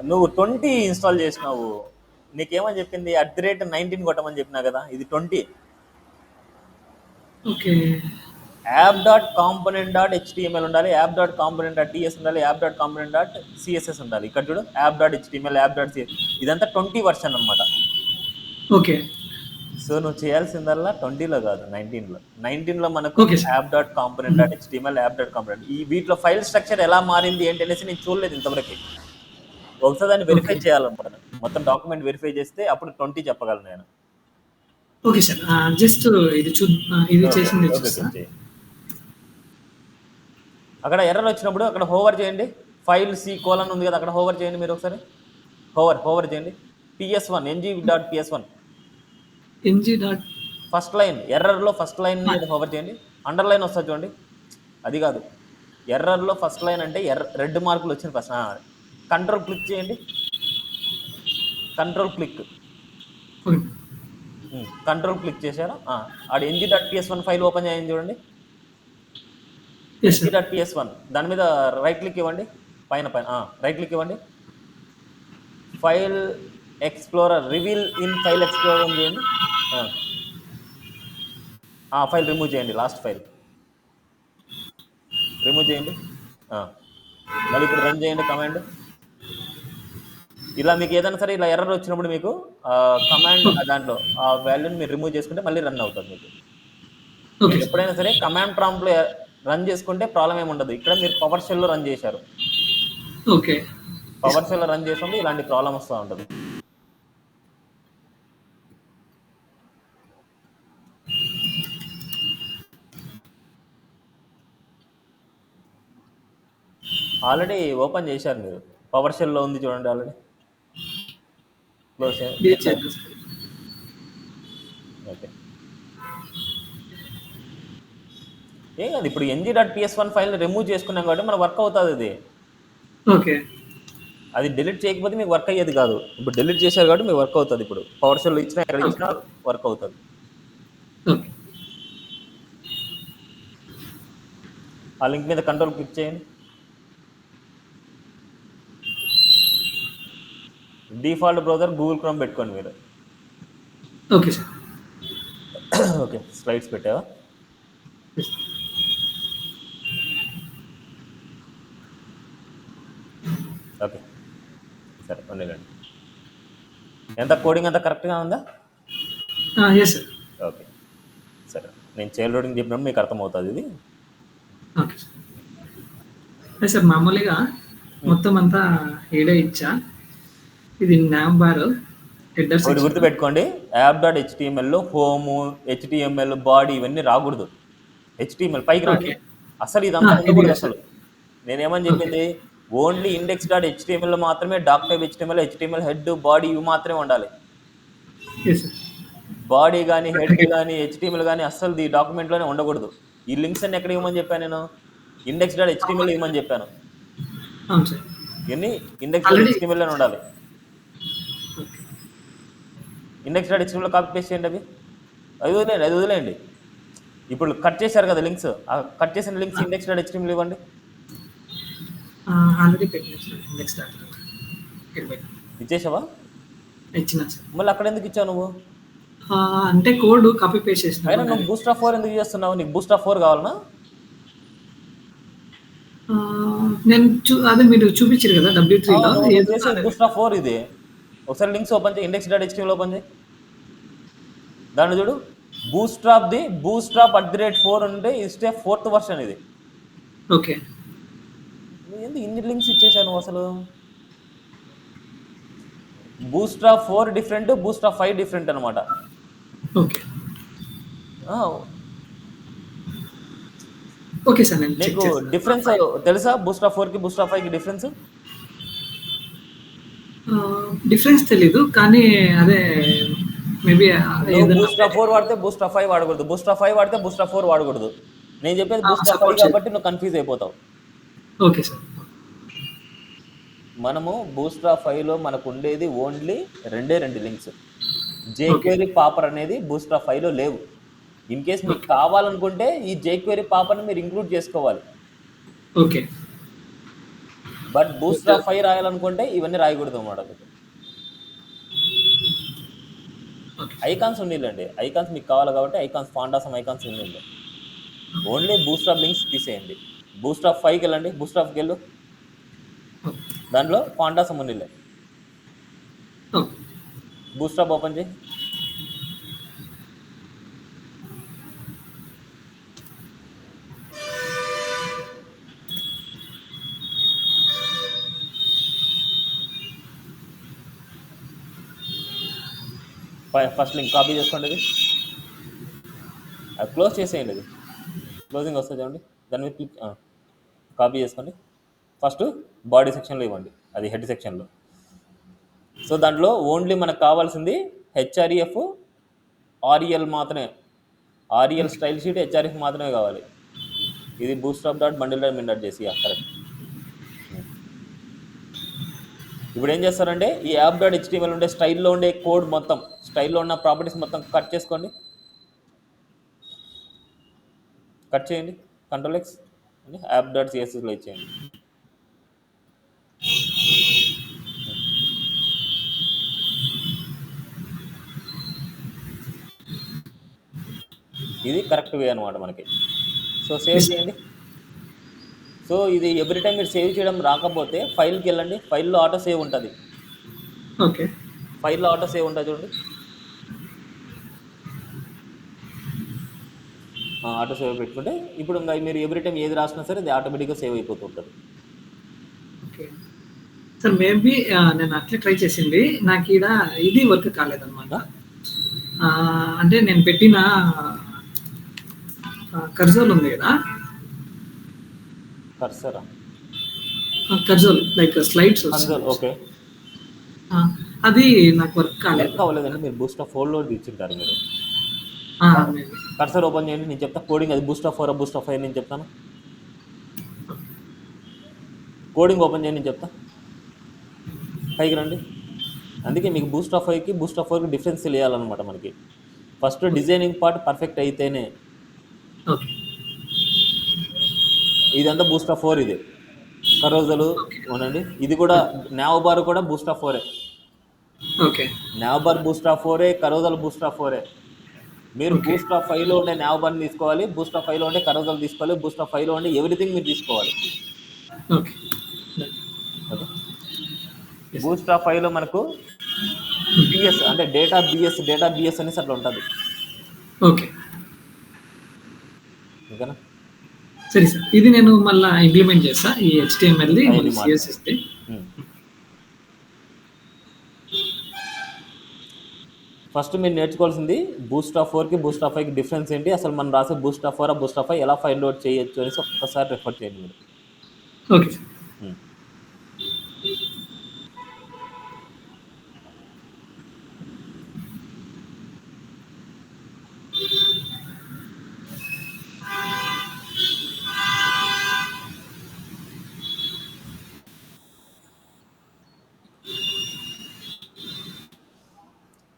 నువ్వు 20 ఇన్స్టాల్ చేసినావు. నీకేమని చెప్పింది? @19 కొట్టమని చెప్పినా కదా, ఇది 20. Okay. App dot component dot HTML ఉండాలి, app dot component dot TS ఉండాలి, app dot component dot CSS ఉండాలి. ఇక్కడ చూడు, app dot HTML, app dot CS, ఇదంతా 20 వర్షన్ అనమాట. ఓకే. సో నువ్వు చేయాల్సిందల్లా 20లో కాదు, 19లో. 19లో మనకు okay sir. App dot component dot HTML, app dot component, ఈ వీటిలో ఫైల్ స్ట్రక్చర్ ఎలా మారింది ఏంటి అనేసి నేను చూడలేదు ఇంతవరకు. ఒకసారి దాన్ని వెరిఫై ఓకే. చేయాలనుకుంటాను. మొత్తం డాక్యుమెంట్ వెరిఫై చేస్తే అప్పుడు 20 చెప్పగలను నేను. Okay sir. జస్ట్ ఇది ఇది చేసింది ఓకే చూస్తా. చేయి. అక్కడ ఎర్రర్ వచ్చినప్పుడు అక్కడ హోవర్ చేయండి, ఫైల్ సి కోలన్ ఉంది కదా, అక్కడ హోవర్ చేయండి మీరు ఒకసారి. హోవర్ చేయండి, PS1 ng.ps1 NG dot first line, ఎర్రర్లో ఫస్ట్ లైన్ మీద హోవర్ చేయండి. అండర్లైన్ వస్తుంది చూడండి, అది కాదు. ఎర్రర్లో ఫస్ట్ లైన్ అంటే రెడ్ మార్కులు వచ్చిన ఫస్ట్. కంట్రోల్ క్లిక్ చేయండి, కంట్రోల్ క్లిక్ చేశారా? ఆడ ng.ps1 ఫైల్ ఓపెన్ చేయండి చూడండి, ng.ps1. దాని మీద రైట్ క్లిక్ ఇవ్వండి, పైన రైట్ క్లిక్ ఇవ్వండి, file explorer, reveal in file explorer చేయండి. ఫైల్ రిమూవ్ చేయండి, లాస్ట్ ఫైల్ రిమూవ్ చేయండి. మళ్ళీ ఇప్పుడు రన్ చేయండి కమాండ్. ఇలా మీకు ఏదైనా సరే ఇలా ఎర్రర్ వచ్చినప్పుడు మీకు కమాండ్ దాంట్లో ఆ వాల్యూని మీరు రిమూవ్ చేసుకుంటే మళ్ళీ రన్ అవుతుంది మీకు. మీరు ఎప్పుడైనా సరే కమాండ్ ప్రాంప్ట్లో రన్ చేసుకుంటే ప్రాబ్లం ఏమి ఉండదు. ఇక్కడ మీరు పవర్ షెల్లో రన్ చేశారు, ఓకే. పవర్ షెల్లో రన్ చేసినప్పుడు ఇలాంటి ప్రాబ్లం వస్తూ ఉంటుంది. ఆల్రెడీ ఓపెన్ చేశారు మీరు, పవర్ షెల్లో ఉంది చూడండి, ఆల్రెడీ క్లోజ్ చేయండి. ఓకే, ఏం కాదు. ఇప్పుడు ng.ps1 ఫైల్ రిమూవ్ చేసుకున్నాం కాబట్టి మన వర్క్ అవుతుంది అది. ఓకే. అది డిలీట్ చేయకపోతే మీకు వర్క్ అయ్యేది కాదు. ఇప్పుడు డిలీట్ చేశారు కాబట్టి మీకు వర్క్ అవుతుంది. ఇప్పుడు పవర్ షెల్లో ఇచ్చినా ఎక్కడ ఇచ్చినా వర్క్ అవుతుంది. ఆ లింక్ మీద కంట్రోల్ క్లిక్ చేయండి. డిఫాల్ట్ బ్రౌజర్ గూగుల్ క్రోమ్ పెట్టుకోండి మీరు. Okay sir. ఓకే, స్లైడ్స్ పెట్టావా? ఓకే సరే, ఉండేదండి. ఎంత కోడింగ్ అంతా కరెక్ట్గా ఉందా? సార్. ఓకే సరే, నేను చైల్డ్ లోడింగ్ చెప్పినప్పుడు మీకు అర్థమవుతుంది ఇది. Okay sir. సార్ మామూలుగా మొత్తం అంతా ఏడే ఇచ్చా, ఇది నామ్ బార్ ఒకటి గుర్తుపెట్టుకోండి, యాప్ డాట్ హెచ్టిఎంఎల్లో హోము, HTML, బాడీ ఇవన్నీ రాకూడదు. HTML పైకి రాండి, అసలు ఇదంతా ఉండకూడదు. అసలు నేనేమని చెప్పింది, ఓన్లీ index.html మాత్రమే doc type HTML head, body ఇవి మాత్రమే ఉండాలి. బాడీ కానీ హెడ్ కానీ HTML కానీ అస్సలు ఈ డాక్యుమెంట్లోనే ఉండకూడదు. ఈ లింక్స్ అన్ని ఎక్కడ ఇవ్వమని చెప్పాను నేను? index.html ఇవ్వమని చెప్పాను. ఇవన్నీ index.html లోనే ఉండాలి. index.html కాపీ పేస్ట్ చేయండి. అది వదిలేయండి. ఇప్పుడు కట్ చేశారు కదా లింక్స్, ఆ కట్ చేసిన లింక్స్ index.html ఇవ్వండి. ఇచ్చేసావా? మళ్ళీ అక్కడ ఎందుకు ఇచ్చావు నువ్వు? అంటే కోడ్ కాపీ పేస్ట్ చేసిన. అయినా నువ్వు bootstrap 4 ఎందుకు చేస్తున్నావు? నీకు bootstrap 4 కావాలనా? నేను అదే మీరు చూపించారు కదా W3లో bootstrap 4 ఇది. ఒకసారి లింక్స్ ఓపెన్ చేయి, index.html ఓపెన్ చేయి. దాన్ని చూడు, bootstrap 4 ఉంటే ఇస్తే 4th వర్షన్ ఇది. ఓకే. ఎందుకు ఇన్ని లింక్స్ ఇచ్చేసాను అసలు? bootstrap 4 డిఫరెంట్, bootstrap 5 డిఫరెంట్ అనమాట. ఓకే. ఓకే సార్, నీకు డిఫరెన్స్ తెలుసా? bootstrap 4కి bootstrap 5కి డిఫరెన్స్ తెలీదు, కానీ అదే మేబీ bootstrap 4 వాడితే bootstrap 5 వాడకూడదు, bootstrap 5 వాడితే bootstrap 4 వాడకూడదు. నేను చెప్పేది bootstrap 5 కాబట్టి నువ్వు కన్ఫ్యూజ్ అయిపోతావు. Okay sir. మనము bootstrap 5లో మనకు ఉండేది ఓన్లీ 2 లింక్స్. jQuery పాపర్ అనేది bootstrap 5లో లేవు. ఇన్ కేస్ మీకు కావాలనుకుంటే ఈ jQuery పాపర్ని మీరు ఇంక్లూడ్ చేసుకోవాలి. Okay. But booster but of five రాయాలనుకుంటే ఇవన్నీ రాయకూడదు అన్నమాట మీకు. ఓకే. ఐకాన్స్ ఉండిల్లండి, ఐకాన్స్ మీకు కావాలి కాబట్టి ఐకాన్స్ ఫాండాసమ్ ఐకాన్స్ ఉండింది. ఓన్లీ బూస్టర్ ఆఫ్ లింక్స్ తీసేయండి. బూస్టర్ ఆఫ్ ఫైవ్కి వెళ్ళండి, బూస్టర్ ఆఫ్కి వెళ్ళు, ఓకే. దాంట్లో ఫాండాసమ్ ఉండిల్లే, ఓకే. బూస్టర్ ఆఫ్ ఓపెన్ చేయి. ఫస్ట్ లింక్ కాపీ చేసుకోండి, అది అది క్లోజ్ చేసేయండి, అది క్లోజింగ్ వస్తుంది చూడండి, దాని మీద క్లిక్ కాపీ చేసుకోండి. ఫస్ట్ బాడీ సెక్షన్లో ఇవ్వండి, అది హెడ్ సెక్షన్లో. సో దాంట్లో ఓన్లీ మనకు కావాల్సింది హెచ్ఆర్ఈఎఫ్ ఆర్ఈఎల్ మాత్రమే, ఆర్ఈఎల్ స్టైల్ షీట్ హెచ్ఆర్ఎఫ్ మాత్రమే కావాలి. ఇది bootstrap dot bundle dot min dot చేసి కరెక్ట్. ఇప్పుడు ఏం చేస్తారంటే ఈ యాప్ డాట్ హెచ్టిఎంఎల్ ఉండే స్టైల్లో ఉండే కోడ్ మొత్తం, స్టైల్లో ఉన్న ప్రాపర్టీస్ మొత్తం కట్ చేసుకోండి, కట్ చేయండి, కంట్రోల్ ఎక్స్ అని యాప్ డాట్ సిఎస్ఎస్లో ఇచ్చేయండి. ఇది కరెక్ట్ వే అనమాట మనకి. సో సేవ్ చేయండి. సో ఇది ఎవ్రీ టైం మీరు సేవ్ చేయడం రాకపోతే ఫైల్కి వెళ్ళండి, ఫైల్లో ఆటో సేవ్ ఉంటుంది, ఓకే. ఫైల్లో ఆటో సేవ్ ఉంటుంది చూడండి, ఆటో సేవ్ పెట్టుకుంటే ఇప్పుడు ఇంకా మీరు ఎవ్రీ టైం ఏది రాసినా సరే అది ఆటోమేటిక్గా సేవ్ అయిపోతూ ఉంటుంది. ఓకే. సార్ మేబీ నేను అట్లే ట్రై చేసింది. నాకు ఈడ ఇది వర్క్ కాలేదనమాట. అంటే నేను పెట్టిన కర్జోల్ ఉంది కదా, కర్సరా కర్జోల్ లైక్ స్లైడ్స్ కన్సోల్, వస్తుంది. ఓకే. అది నాకు వర్క్ కాలేదు. వర్క్ అవ్వలేదండి, మీరు బూస్ట్ ఆఫ్ ఫోర్ లో ఇచ్చింటారు మీరు. maybe. కర్సర్ ఓపెన్ చేయండి, నేను చెప్తా కోడింగ్, అది Boost of four Boost of five నేను చెప్తాను. కోడింగ్ ఓపెన్ చేయండి, నేను చెప్తా, పైకి రండి. అందుకే మీకు బూస్ట్ ఆఫ్ ఫైవ్కి బూస్ట్ ఆఫ్ ఫోర్కి డిఫరెన్స్ తెలియాలన్నమాట మనకి. ఫస్ట్ డిజైనింగ్ పార్ట్ పర్ఫెక్ట్ అయితేనే, ఓకే. ఇదంతా బూస్ట్ ఆఫ్ ఫోర్, ఇది కరోజలు అవునండి, ఇది కూడా నావ్ బార్ కూడా బూస్ట్ ఆఫ్ ఫోరే, okay. Nav bar boost of ఫోరే, కరోజల్ బూస్ట్ ఆఫ్ ఫోరే. మీరు ఓకే. బూస్ట్ ఆఫ్ ఫైవ్లో ఉండే నావ్ బార్ తీసుకోవాలి, బూస్ట్ ఆఫ్ ఫైవ్లో ఉండే కరోజల్ తీసుకోవాలి, బూస్ట్ ఆఫ్ ఫైవ్లో ఉండే ఎవ్రీథింగ్ మీరు తీసుకోవాలి. ఓకే. ఓకే. బూస్ట్ ఆఫ్ ఫైవ్లో మనకు బిఎస్ అంటే డేటా బిఎస్ అనేసి అట్లా ఉంటుంది. ఓకే. ఓకేనా. సరే సార్, ఇది నేను మళ్ళీ ఇంప్లిమెంట్ చేస్తా ఈ హెచ్టిఎంఎల్ది ఇది మళ్ళీ మార్చు. సిఎస్ఎస్ది. ఫస్ట్ మీరు నేర్చుకోవాల్సింది బూస్ట్ ఆఫ్ ఫోర్కి బూస్ట్ ఆఫ్ ఫైవ్కి డిఫరెన్స్ ఏంటి, అసలు మనం రాసే Boost of four Boost of five ఎలా ఫైండ్ అవుట్ చేయొచ్చు అనేసి ఒక్కసారి రిఫర్ చేయండి మీరు. Okay sir.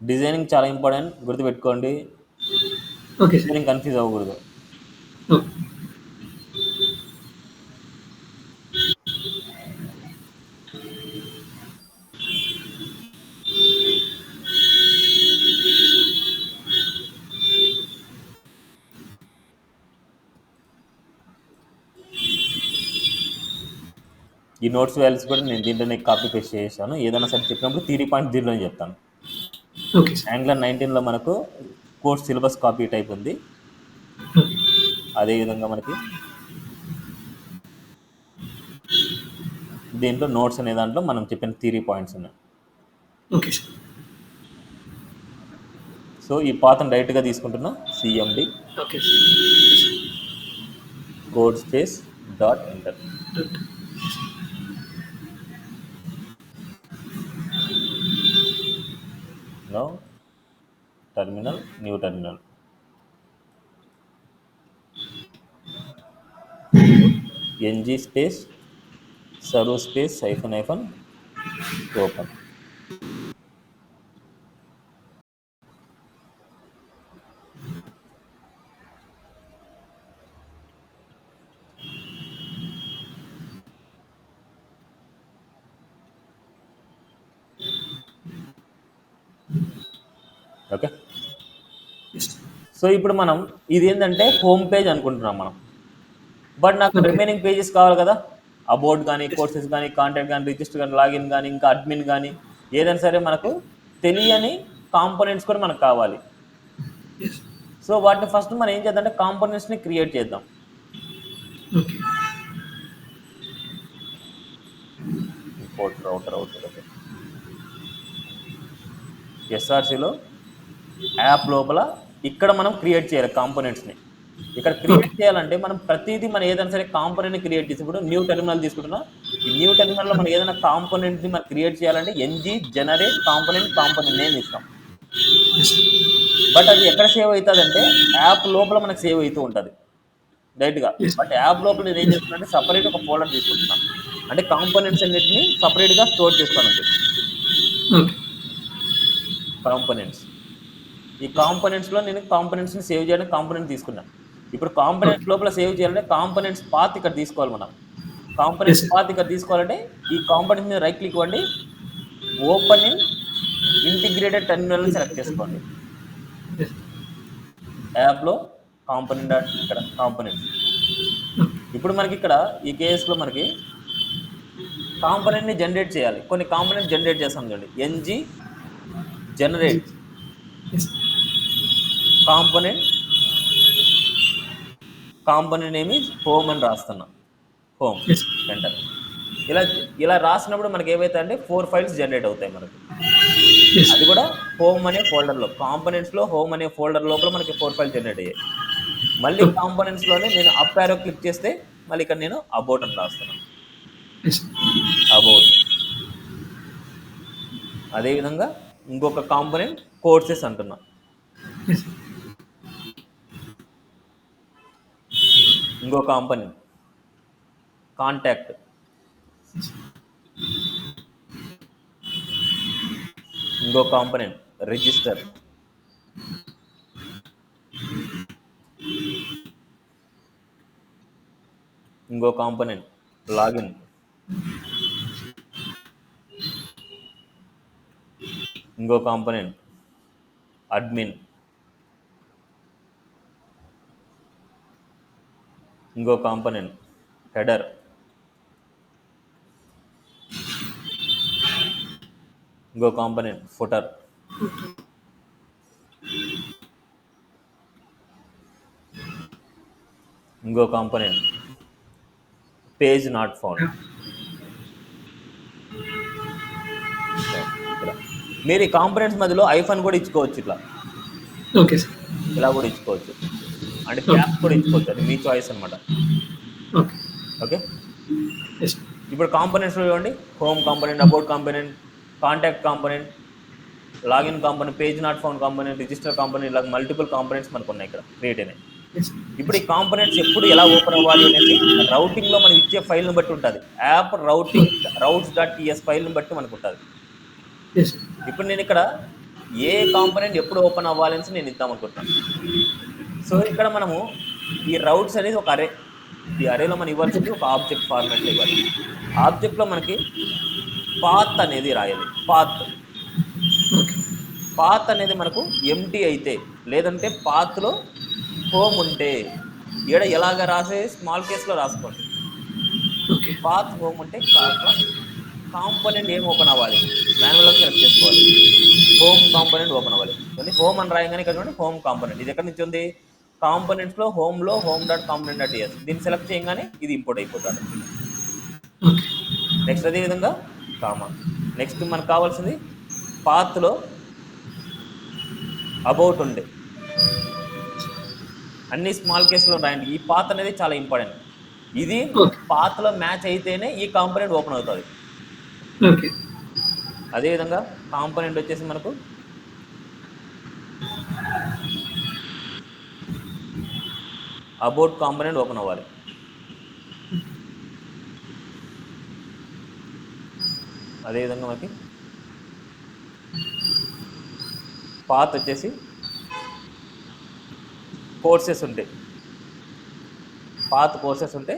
డిజైనింగ్ చాలా ఇంపార్టెంట్, గుర్తుపెట్టుకోండి, ఓకే సార్. డిజైనింగ్ కన్ఫ్యూజ్ అవ్వకూడదు. ఓకే. ఈ నోట్స్ వాల్యూస్ కూడా నేను దీంట్లోనే కాపీ పేస్ట్ చేసాను, ఏదైనా సరే చెప్పినప్పుడు థియరీ పాయింట్ దీంట్లోనే చెప్తాను. Okay sir. యాంగ్లర్ 19లో మనకు కోర్స్ సిలబస్ కాపీ టైప్ ఉంది, ఓకే. అదేవిధంగా మనకి దీంట్లో నోట్స్ అనే దాంట్లో మనం చెప్పిన థియరీ పాయింట్స్ ఉన్నాయి. Okay sir. సో ఈ పాత్ను డైరెక్ట్గా తీసుకుంటున్నా, CMD okay sir. Code space dot enter. No terminal, new terminal, NG space serve space hyphen hyphen open. Okay. Yes. So ఇప్పుడు మనం ఇది ఏంటంటే హోమ్ పేజ్ అనుకుంటున్నాం మనం. బట్ నాకు ఓకే. రిమైనింగ్ పేజెస్ కావాలి కదా, అబౌట్ కానీ, యెస్. కోర్సెస్ కానీ, కాంటాక్ట్ కానీ, రిజిస్టర్ కానీ, లాగిన్ కానీ, ఇంకా అడ్మిన్ కానీ, ఏదైనా సరే మనకు తెలియని కాంపోనెంట్స్ కూడా మనకు కావాలి. యెస్. సో వాటిని ఫస్ట్ మనం ఏం చేద్దాం అంటే కాంపోనెంట్స్ని క్రియేట్ చేద్దాం. ఓకే. ఇంపోర్ట్ రౌటర్ అవుతుంది. ఓకే. ఎస్ఆర్సిలో యాప్ లోపల ఇక్కడ మనం క్రియేట్ చేయాలి కాంపోనెంట్స్ని. ఇక్కడ క్రియేట్ ఓకే. చేయాలంటే మనం ప్రతిదీ మనం ఏదైనా సరే కాంపోనెంట్ని క్రియేట్ చేసి, ఇప్పుడు న్యూ టెర్మినల్ తీసుకుంటున్నా, ఈ న్యూ టెర్మినల్లో మనం ఏదైనా కాంపోనెంట్ని మనం క్రియేట్ చేయాలంటే ఎన్జీ జనరేట్ కాంపోనెంట్ నేమ్ ఇస్తాం. యెస్. బట్ అది ఎక్కడ సేవ్ అవుతుంది అంటే యాప్ లోపల మనకు సేవ్ అవుతూ ఉంటుంది డైరెక్ట్గా. యెస్. బట్ యాప్ లోపల నేను ఏం యెస్. చేస్తున్నా అంటే సపరేట్ ఒక ఫోల్డర్ తీసుకుంటున్నాను, అంటే కాంపోనెంట్స్ అన్నిటిని సపరేట్గా స్టోర్ చేసుకోవడానికి. ఓకే. కాంపోనెంట్స్, ఈ కాంపోనెంట్స్లో నేను కాంపోనెంట్స్ని సేవ్ చేయడానికి కాంపోనెంట్ తీసుకున్నాను. ఇప్పుడు కాంపోనెంట్స్ ఓకే. లోపల సేవ్ చేయాలంటే కాంపోనెంట్స్ పాత్ ఇక్కడ తీసుకోవాలి మనం. యెస్. కాంపోనెంట్స్ పాత్ ఇక్కడ తీసుకోవాలంటే ఈ కాంపోనెంట్ మీద రైట్ క్లిక్ ఇవ్వండి, ఓపెన్ ఇన్ ఇంటిగ్రేటెడ్ టెర్మినల్ని సెలెక్ట్ చేసుకోండి. యెస్. యాప్లో కాంపోనెంట్ ఇక్కడ కాంపోనెంట్స్. ఇప్పుడు మనకి ఇక్కడ ఈ కేసులో మనకి కాంపోనెంట్ని జనరేట్ చేయాలి. కొన్ని కాంపోనెంట్ జనరేట్ చేస్తాం చూడండి, NG generate yes. Component name is home అని రాస్తున్నా, హోమ్ యెస్. ఎంటర్. ఇలా ఇలా రాసినప్పుడు మనకి ఏవైతే అంటే 4 ఫైల్స్ జనరేట్ అవుతాయి మనకు. యెస్. అది కూడా హోమ్ అనే ఫోల్డర్లో, కాంపోనెంట్స్లో హోమ్ అనే ఫోల్డర్ లోపల మనకి 4 ఫైల్స్ జనరేట్ అయ్యాయి. మళ్ళీ కాంపోనెంట్స్లోనే నేను అప్ యారో క్లిక్ చేస్తే మళ్ళీ ఇక్కడ నేను అబౌట్ అని రాస్తున్నాను, యెస్. అబౌట్. అదేవిధంగా ఇంకొక కాంపోనెంట్ కోర్సెస్ అంటున్నా, యెస్. ఇంకో కాంపోనెంట్ కాంటాక్ట్, ఇంకో కాంపోనెంట్ రిజిస్టర్, ఇంకో కాంపోనెంట్ లాగిన్, ఇంకో కాంపోనెంట్ అడ్మిన్, ఇంకో కాంపోనెంట్ హెడర్, ఇంకో కాంపోనెంట్ ఫుటర్, ఇంకో కాంపోనెంట్ పేజ్ నాట్ ఫౌండ్. మీరు ఈ కాంపోనెంట్స్ మధ్యలో ఐఫోన్ కూడా ఇచ్చుకోవచ్చు, ఇట్లా ఓకే సార్. ఇలా కూడా ఇచ్చుకోవచ్చు, అంటే క్యాప్స్ కూడా ఇచ్చుకోవచ్చు, అది మీ చాయిస్ అనమాట. ఓకే. ఓకే. యెస్. ఇప్పుడు కాంపోనెంట్స్లో చూడండి, home component, about component, contact component, login component, page not found component, register component, ఇలా మల్టిపుల్ కాంపోనెంట్స్ మనకు ఉన్నాయి ఇక్కడ క్రియేట్ అయినాయి. యెస్. ఇప్పుడు ఈ కాంపోనెంట్స్ ఎప్పుడు ఎలా ఓపెన్ అవ్వాలి అనేది రౌటింగ్లో మనం ఇచ్చే ఫైల్ని బట్టి ఉంటుంది. యాప్ రౌట్స్.ts ఫైల్ని బట్టి మనకు ఉంటుంది. యెస్. ఇప్పుడు నేను ఇక్కడ ఏ కాంపోనెంట్ ఎప్పుడు ఓపెన్ అవ్వాలని నేను ఇద్దాం అనుకుంటున్నాను. సో ఇక్కడ మనము ఈ రౌట్స్ అనేది ఒక అరే, ఈ అరేలో మనం ఇవ్వాల్సింది ఒక ఆబ్జెక్ట్ ఫార్మాట్లో ఇవ్వాలి. ఆబ్జెక్ట్లో మనకి పాత్ అనేది రాయాలి. ఓకే. పాత్ అనేది మనకు ఎంటీ అయితే, లేదంటే పాత్లో హోమ్ ఉంటే, ఈడ ఎలాగ రాసే స్మాల్ కేస్లో రాసుకోండి. ఓకే. పాత్ హోమ్ ఉంటే కాంపోనెంట్ ఏం ఓపెన్ అవ్వాలి, మాన్యువల్గా సెలెక్ట్ చేసుకోవాలి. హోమ్ కాంపోనెంట్ ఓపెన్ అవ్వాలి. కానీ హోమ్ అని రాయగానే ఇక్కడ చూడండి హోమ్ కాంపోనెంట్. ఇది ఎక్కడి నుంచి ఉంది, కాంపోనెంట్స్లో హోమ్లో home.component.ts. దీన్ని సెలెక్ట్ చేయగానే ఇది ఇంపోర్ట్ అయిపోతుంది. ఓకే. నెక్స్ట్ అదేవిధంగా కామా. నెక్స్ట్ మనకు కావాల్సింది పాత్లో అబౌట్ ఉండే, అన్ని స్మాల్ కేసులో రాయండి. ఈ పాత్ అనేది చాలా ఇంపార్టెంట్. ఇది పాత్లో మ్యాచ్ అయితేనే ఈ కాంపోనెంట్ ఓపెన్ అవుతుంది. ఓకే. అదేవిధంగా కాంపోనెంట్ వచ్చేసి మనకు అబౌట్ కాంపోనెంట్ ఓపెన్ అవ్వాలి. అదేవిధంగా మనకి పాత్ వచ్చేసి కోర్సెస్ ఉంటాయి, పాత్ కోర్సెస్ ఉంటే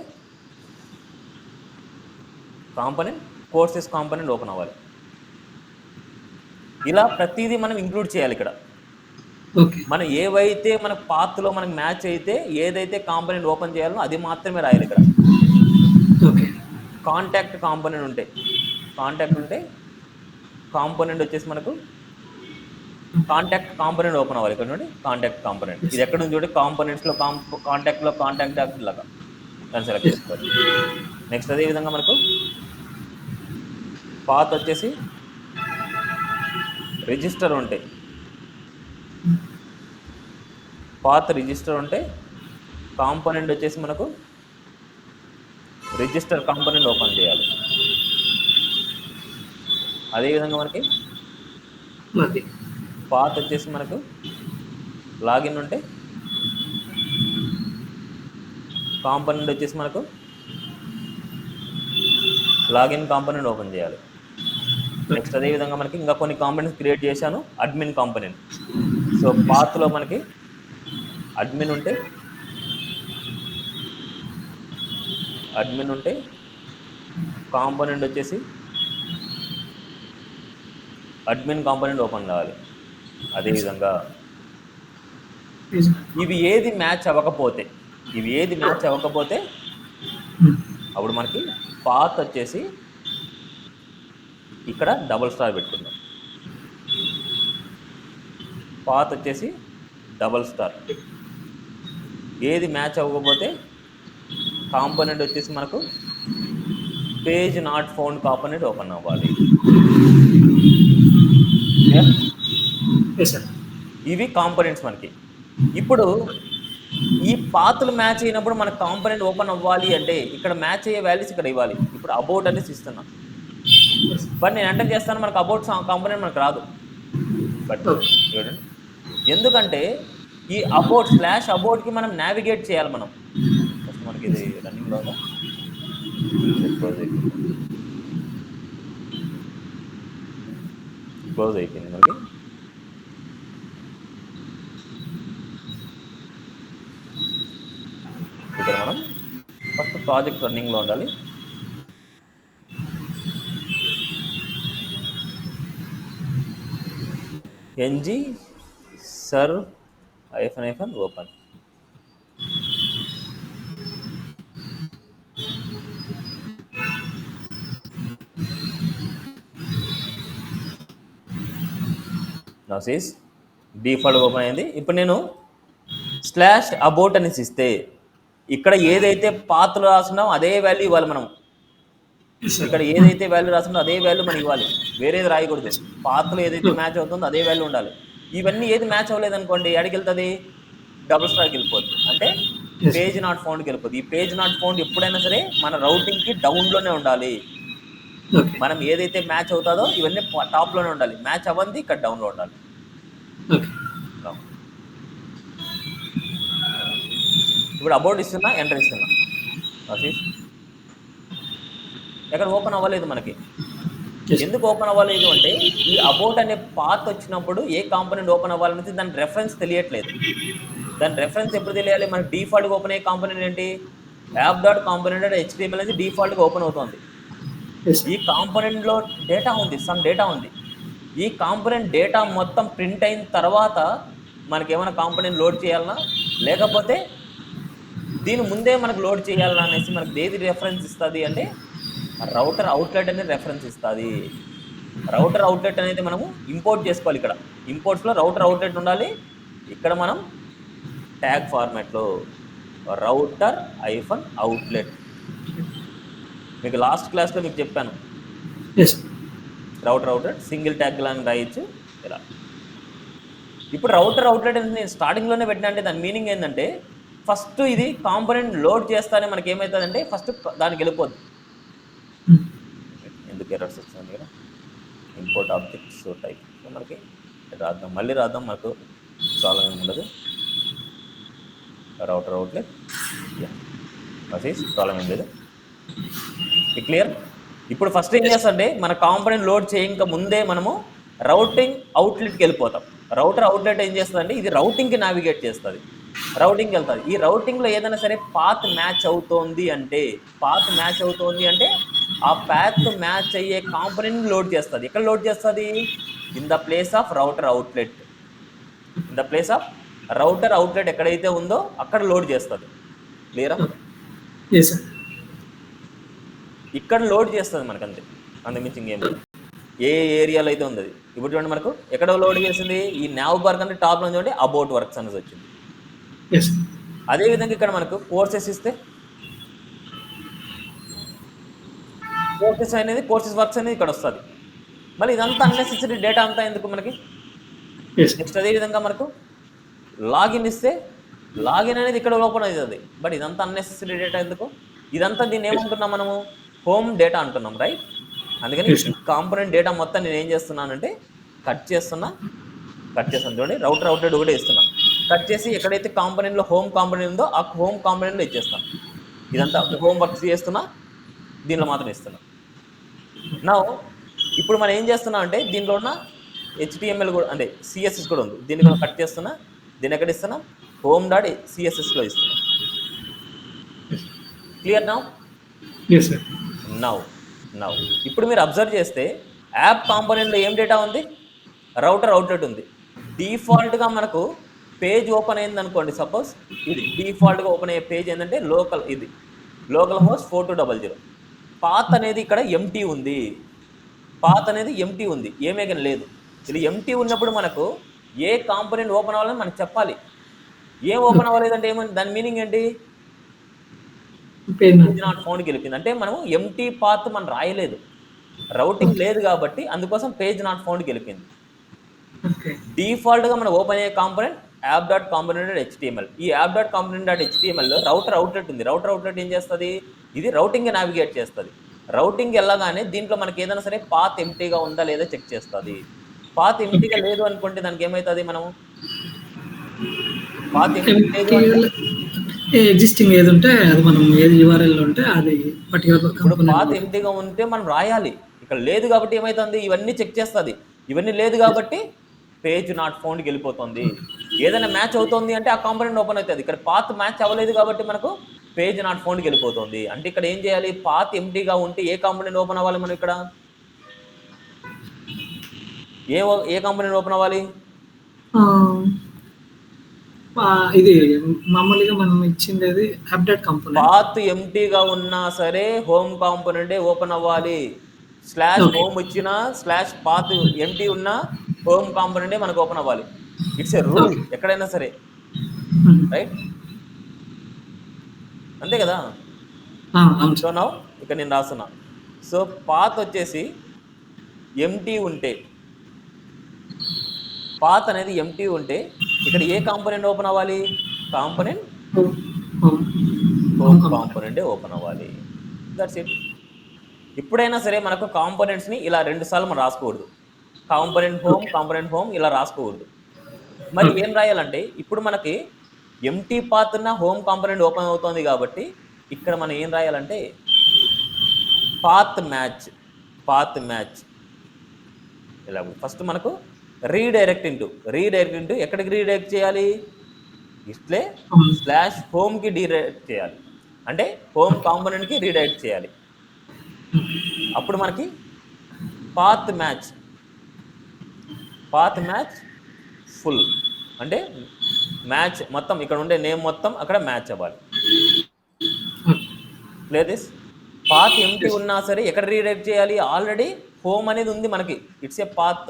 కోర్సెస్ కాంపోనెంట్ ఓపెన్ అవ్వాలి. ఇలా ప్రతిదీ మనం ఇంక్లూడ్ చేయాలి ఇక్కడ. ఓకే. మనం ఏవైతే మన పాత్లో మనకు మ్యాచ్ అయితే ఏదైతే కాంపోనెంట్ ఓపెన్ చేయాలో అది మాత్రమే రాయాలి ఇక్కడ. ఓకే. కాంటాక్ట్ కాంపోనెంట్ ఉంటే కాంపోనెంట్ వచ్చేసి మనకు కాంటాక్ట్ కాంపోనెంట్ ఓపెన్ అవ్వాలి. ఇక్కడ నుండి కాంటాక్ట్ కాంపోనెంట్ ఇది ఎక్కడ నుంచి చూడండి, కాంపోనెంట్స్లో కాంటాక్ట్లో కాంటాక్ట్ లాగా దాన్ని సెలెక్ట్ చేసుకోవాలి. నెక్స్ట్ అదే విధంగా మనకు పాత్ వచ్చేసి రిజిస్టర్ ఉంటాయి. పాత్ రిజిస్టర్ ఉంటే కాంపోనెంట్ వచ్చేసి మనకు రిజిస్టర్ కాంపోనెంట్ ఓపెన్ చేయాలి. అదేవిధంగా మనకి పాత్ వచ్చేసి మనకు లాగిన్ ఉంటే కాంపోనెంట్ వచ్చేసి మనకు లాగిన్ కాంపోనెంట్ ఓపెన్ చేయాలి. నెక్స్ట్ అదేవిధంగా మనకి ఇంకా కొన్ని కాంపోనెంట్స్ క్రియేట్ చేశాను. Admin component. సో పాత్లో మనకి అడ్మిన్ ఉంటే కాంపోనెంట్ వచ్చేసి అడ్మిన్ కాంపోనెంట్ ఓపెన్ కావాలి. అదేవిధంగా ఇవి ఏది మ్యాచ్ అవ్వకపోతే అప్పుడు మనకి పాత్ వచ్చేసి ఇక్కడ డబుల్ స్టార్ పెట్టుకుందాం. పాత్ వచ్చేసి డబుల్ స్టార్. ఏది మ్యాచ్ అవ్వకపోతే కాంపోనెంట్ వచ్చేసి మనకు page not found component open అవ్వాలి. ఇవి కాంపోనెంట్స్ మనకి. ఇప్పుడు ఈ పాత్లు మ్యాచ్ అయినప్పుడు మనకు కాంపోనెంట్ ఓపెన్ అవ్వాలి అంటే ఇక్కడ మ్యాచ్ అయ్యే వాల్యూస్ ఇక్కడ ఇవ్వాలి. ఇప్పుడు అబౌట్ అనేసి ఇస్తున్నాం, బట్ నేను ఎంటర్ చేస్తాను మనకు అబౌట్ కాంపోనెంట్ మనకు రాదు. బట్ చూడండి, ఎందుకంటే ఈ అబౌట్కి మనం నావిగేట్ చేయాలి. మనం ఫస్ట్ మనకి ఇది రన్నింగ్లో క్లోజ్ అయిపోయింది మనకి. ఇక్కడ మనం ఫస్ట్ ప్రాజెక్ట్ రన్నింగ్లో ఉండాలి. ng serve -open. Now says default open అయింది. ఇప్పుడు నేను /about అనేసి ఇస్తే ఇక్కడ ఏదైతే పాత్లో రాస్తున్నాం అదే వాల్యూ ఇవ్వాలి. మనం ఇక్కడ ఏదైతే వాల్యూ రాస్తుందో అదే వాల్యూ మనం ఇవ్వాలి, వేరేది రాయకూడదు. పాత్లో ఏదైతే మ్యాచ్ అవుతుందో అదే వాల్యూ ఉండాలి. ఇవన్నీ ఏది మ్యాచ్ అవ్వలేదు అనుకోండి, ఎక్కడికి వెళ్తుంది? డబుల్ స్టార్కి వెళ్ళిపోద్ది, అంటే పేజ్ నాట్ ఫౌండ్కి వెళ్ళిపోద్ది. ఈ పేజ్ నాట్ ఫౌండ్ ఎప్పుడైనా సరే మన రౌటింగ్కి డౌన్లోనే ఉండాలి. మనం ఏదైతే మ్యాచ్ అవుతుందో ఇవన్నీ టాప్లోనే ఉండాలి, మ్యాచ్ అవ్వంది ఇక్కడ డౌన్లో ఉండాలి. ఇప్పుడు అబౌట్ ఇస్తున్నా, ఎంటర్ ఇస్తున్నా, ఎక్కడ ఓపెన్ అవ్వలేదు మనకి. ఎందుకు ఓపెన్ అవ్వలేదు అంటే ఈ అబౌట్ అనే పాత్ వచ్చినప్పుడు ఏ కాంపోనెంట్ ఓపెన్ అవ్వాలనేది దాని రెఫరెన్స్ తెలియట్లేదు. దాని రెఫరెన్స్ ఎప్పుడు తెలియాలి? మనకి డిఫాల్ట్గా ఓపెన్ అయ్యే కాంపోనెంట్ ఏంటి? app.component HTML అనేది డిఫాల్ట్గా ఓపెన్ అవుతుంది. ఈ కాంపోనెంట్లో డేటా ఉంది, సమ్ డేటా ఉంది. ఈ కాంపోనెంట్ డేటా మొత్తం ప్రింట్ అయిన తర్వాత మనకి ఏమైనా కాంపోనెంట్ లోడ్ చేయాలన్నా, లేకపోతే దీని ముందే మనకు లోడ్ చేయాలన్నా అనేసి మనకి ఏది రెఫరెన్స్ ఇస్తుంది అంటే రౌటర్ అవుట్లెట్ అనేది రెఫరెన్స్ ఇస్తుంది. రౌటర్ అవుట్లెట్ అనేది మనము ఇంపోర్ట్ చేసుకోవాలి. ఇక్కడ ఇంపోర్ట్స్లో రౌటర్ అవుట్లెట్ ఉండాలి. ఇక్కడ మనం ట్యాగ్ ఫార్మాట్లో రౌటర్ -అవుట్లెట్, మీకు లాస్ట్ క్లాస్లో మీకు చెప్పాను. రౌటర్ అవుట్లెట్ సింగిల్ ట్యాగ్ లాగా రాయొచ్చు ఇలా. ఇప్పుడు రౌటర్ అవుట్లెట్ అనేది నేను స్టార్టింగ్లోనే పెట్టినా అంటే దాని మీనింగ్ ఏంటంటే ఫస్ట్ ఇది కాంపోనెంట్ లోడ్ చేస్తానే మనకి ఏమవుతుందంటే ఫస్ట్ దానికి వెళ్ళిపోద్ది. ఎందుకు ఎర్రర్స్ వస్తుంది కదా, ఇంపోర్ట్ ఆబ్జెక్ట్స్ టైప్ మనకి రాద్దాం, మళ్ళీ రాద్దాం, మనకు ప్రాబ్లం ఏమి ఉండదు. రౌటర్ అవుట్లెట్ ప్రాబ్లం ఏం లేదు, క్లియర్. ఇప్పుడు ఫస్ట్ ఏం చేస్తాంటే మన కాంపోనెంట్ లోడ్ చేయక ముందే మనము రౌటింగ్ అవుట్లెట్కి వెళ్ళిపోతాం. రౌటర్ అవుట్లెట్ ఏం చేస్తుందంటే ఇది రౌటింగ్కి నావిగేట్ చేస్తుంది, రౌటింగ్కి వెళ్తుంది. ఈ రౌటింగ్లో ఏదైనా సరే పాత్ మ్యాచ్ అవుతోంది అంటే ఆ పాత్ మ్యాచ్ అయ్యే కాంపోనెంట్ లోడ్ చేస్తుంది. ఎక్కడ లోడ్ చేస్తుంది? In the place of router outlet. In the place of router outlet ఎక్కడైతే ఉందో అక్కడ లోడ్ చేస్తుంది. క్లియరా? Yes sir. ఇక్కడ లోడ్ చేస్తుంది మనకు, అంతే, అంతకుమించి ఇంకేం లేదు. ఏ ఏరియాలో అయితే ఉంది అది. ఇప్పుడు చూడండి మనకు ఎక్కడ లోడ్ చేసింది, ఈ నావ్ వర్క్ అంటే టాప్లో చూడండి అబౌట్ వర్క్స్ అనేది వచ్చింది. ఎస్. అదేవిధంగా ఇక్కడ మనకు కోర్సెస్ ఇస్తే కోర్సెస్ వర్క్స్ అనేది ఇక్కడ వస్తుంది. మళ్ళీ ఇదంతా అన్నెసెసరీ డేటా అంతా ఎందుకు మనకి. ఎస్. నెక్స్ట్ అదేవిధంగా మనకు లాగిన్ ఇస్తే లాగిన్ అనేది ఇక్కడ ఓపెన్ అవుతుంది. బట్ ఇదంతా అన్నెసెసరీ డేటా ఎందుకు, ఇదంతా దీన్ని ఏమంటున్నాం మనము, హోమ్ డేటా అంటున్నాం, రైట్? అందుకని Yes, sir. ఈ కాంపోనెంట్ డేటా మొత్తం నేను ఏం చేస్తున్నానంటే కట్ చేస్తాను చూడండి, రౌటర్ అవుట్లెట్ ఒకటే ఇస్తున్నా. కట్ చేసి ఎక్కడైతే కాంపోనెంట్లో హోమ్ కాంపోనెంట్ ఉందో ఆ హోమ్ కాంపోనెంట్లో ఇచ్చేస్తాను. ఇదంతా హోమ్ వర్క్స్ చేస్తున్నా, దీనిలో మాత్రం ఇస్తున్నా. నా ఇప్పుడు మనం ఏం చేస్తున్నాం అంటే దీనిలో ఉన్న హెచ్టిఎంఎల్ కూడా అంటే సిఎస్ఎస్ కూడా ఉంది, దీన్ని కూడా కట్ చేస్తున్నా. దీన్ని ఎక్కడ ఇస్తున్నా, హోమ్ డాట్ సిఎస్ఎస్లో ఇస్తున్నా. Clear now? Yes sir. Now ఇప్పుడు మీరు అబ్జర్వ్ చేస్తే యాప్ కాంపోనెంట్లో ఏం డేటా ఉంది, రౌటర్ అవుట్లెట్ ఉంది. డిఫాల్ట్గా మనకు పేజ్ ఓపెన్ అయింది అనుకోండి, సపోజ్ ఇది డిఫాల్ట్గా ఓపెన్ అయ్యే పేజ్ ఏంటంటే లోకల్ హోస్ట్ 4200. పాత్ అనేది ఇక్కడ ఎంటీ ఉంది, ఏమే కానీ లేదు. ఇది ఎంటీ ఉన్నప్పుడు మనకు ఏ కాంపోనెంట్ ఓపెన్ అవ్వాలని మనకు చెప్పాలి. ఏం ఓపెన్ అవ్వలేదంటే ఏమని, దాని మీనింగ్ ఏంటి, పేజ్ నాట్ ఫౌండ్కి వెళ్ళిపోయింది. అంటే మనం ఎంటీ పాత్ మనం రాయలేదు, రౌటింగ్ లేదు కాబట్టి అందుకోసం పేజ్ నాట్ ఫౌండ్కి వెళ్ళిపోయింది. డిఫాల్ట్గా మనం ఓపెన్ అయ్యే component app dot component dot HTML. ఈ యాప్ డాట్ కాంపోనెంట్ డాట్ హెచ్టిఎంఎల్లో రౌటర్ అవుట్లెట్ ఉంది. రౌటర్ అవుట్లెట్ ఏం చేస్తుంది, ఇది రౌటింగ్ నావిగేట్ చేస్తుంది. రౌటింగ్ వెళ్ళగానే దీంట్లో మనకి ఏదైనా సరే పాత్ ఎంటీగా ఉందా లేదా చెక్ చేస్తుంది. పాత్ ఎంటీగా లేదు అనుకుంటే దానికి ఏమవుతుంది, మనం పాత్ ఎంటీ లేదు అంటే ఎగ్జిస్టింగ్ ఏది ఉంటే అది మనం ఏది URL లో ఉంటే అది పర్టికులర్ ఇప్పుడు పాత్ ఎంటీగా ఉంటే మనం రాయాలి. ఇక్కడ లేదు కాబట్టి ఏమవుతుంది, ఇవన్నీ చెక్ చేస్తుంది. ఇవన్నీ లేదు కాబట్టి పేజ్ నాట్ ఫౌండ్కి వెళ్ళిపోతుంది. ఏదైనా మ్యాచ్ అవుతుంది అంటే ఆ కాంపోనెంట్ ఓపెన్ అవుతుంది. ఇక్కడ పాత్ మ్యాచ్ అవ్వలేదు కాబట్టి మనకు పేజ్ నాట్ ఫౌండ్కి వెళ్ళిపోతుంది. అంటే ఇక్కడ ఏం చేయాలి, పాత్ ఎంటీగా ఉంటే ఏ కాంపోనెంట్ ఓపెన్ అవ్వాలి, మనం ఇక్కడ ఏ కాంపోనెంట్ ఓపెన్ అవ్వాలి, ఇది మామూలుగా మనం ఇచ్చింది అప్డేట్ కాంపోనెంట్. పాత్ ఎంటీగా ఉన్నా సరే హోమ్ కాంపోనెంటే ఓపెన్ అవ్వాలి. /home ఇచ్చినా /path ఎంటీ ఉన్నా హోమ్ కాంపోనెంటే మనకు ఓపెన్ అవ్వాలి. ఇట్స్ ఏ రూల్ ఎక్కడైనా సరే, రైట్? అంతే కదా. సో నౌ ఇక్కడ నేను రాస్తున్నా. సో పాత్ వచ్చేసి ఎంటీ ఉంటే, పాత్ అనేది ఎంటీ ఉంటే ఇక్కడ ఏ కాంపోనెంట్ ఓపెన్ అవ్వాలి, కాంపోనెంట్ హోమ్ కాంపోనెంటే ఓపెన్ అవ్వాలి. That's it. ఎప్పుడైనా సరే మనకు కాంపోనెంట్స్ని ఇలా 2 సార్లు మనం రాసుకోకూడదు. కాంపోనెంట్ హోమ్ ఇలా రాసుకోకూడదు. మరి ఏం రాయాలంటే ఇప్పుడు మనకి ఎంటీ పాత్ ఉన్న హోమ్ కాంపోనెంట్ ఓపెన్ అవుతుంది కాబట్టి ఇక్కడ మనం ఏం రాయాలంటే పాత్ మ్యాచ్ ఇలా. ఫస్ట్ మనకు రీడైరెక్ట్ ఇంటూ ఎక్కడికి రీడైరెక్ట్ చేయాలి, ఇట్లే /homeకి రీడైరెక్ట్ చేయాలి. అంటే హోమ్ కాంపోనెంట్కి రీడైరెక్ట్ చేయాలి. అప్పుడు మనకి పాత్ మ్యాచ్ ఫుల్ అంటే మ్యాచ్ మొత్తం ఇక్కడ ఉండే నేమ్ మొత్తం అక్కడ మ్యాచ్ అవ్వాలి. దిస్ పాత్ ఎంటీ ఉన్నా సరే ఎక్కడ రీడైరెక్ట్ చేయాలి, ఆల్రెడీ హోమ్ అనేది ఉంది మనకి, ఇట్స్ ఏ పాత్.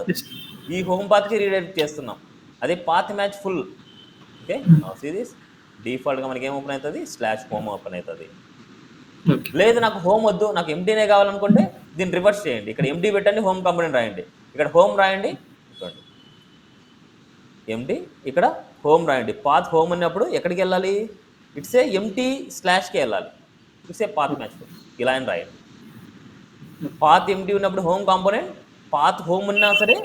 ఈ హోమ్ పాత్కి రీడైరెక్ట్ చేస్తున్నాం, అదే path match full. Okay, see this. డిఫాల్ట్గా మనకి ఏం ఓపెన్ అవుతుంది, /home ఓపెన్ అవుతుంది. లేదు నాకు హోమ్ వద్దు, నాకు ఎంటీనే కావాలనుకుంటే దీన్ని రివర్స్ చేయండి. ఇక్కడ ఎంటీ పెట్టండి, హోమ్ కాంపోనెంట్ రాయండి. ఇక్కడ హోమ్ రాయండి, చూడండి ఎంటీ, ఇక్కడ హోమ్ రాయండి. పాత్ హోమ్ ఉన్నప్పుడు ఎక్కడికి వెళ్ళాలి, ఇట్స్ ఏ ఎంటీ /కి వెళ్ళాలి. It's a path match full, ఇలా అని రాయండి. పాత్ ఎంటీ ఉన్నప్పుడు హోమ్ కాంపోనెంట్, పాత్ హోమ్ ఉన్నా సరే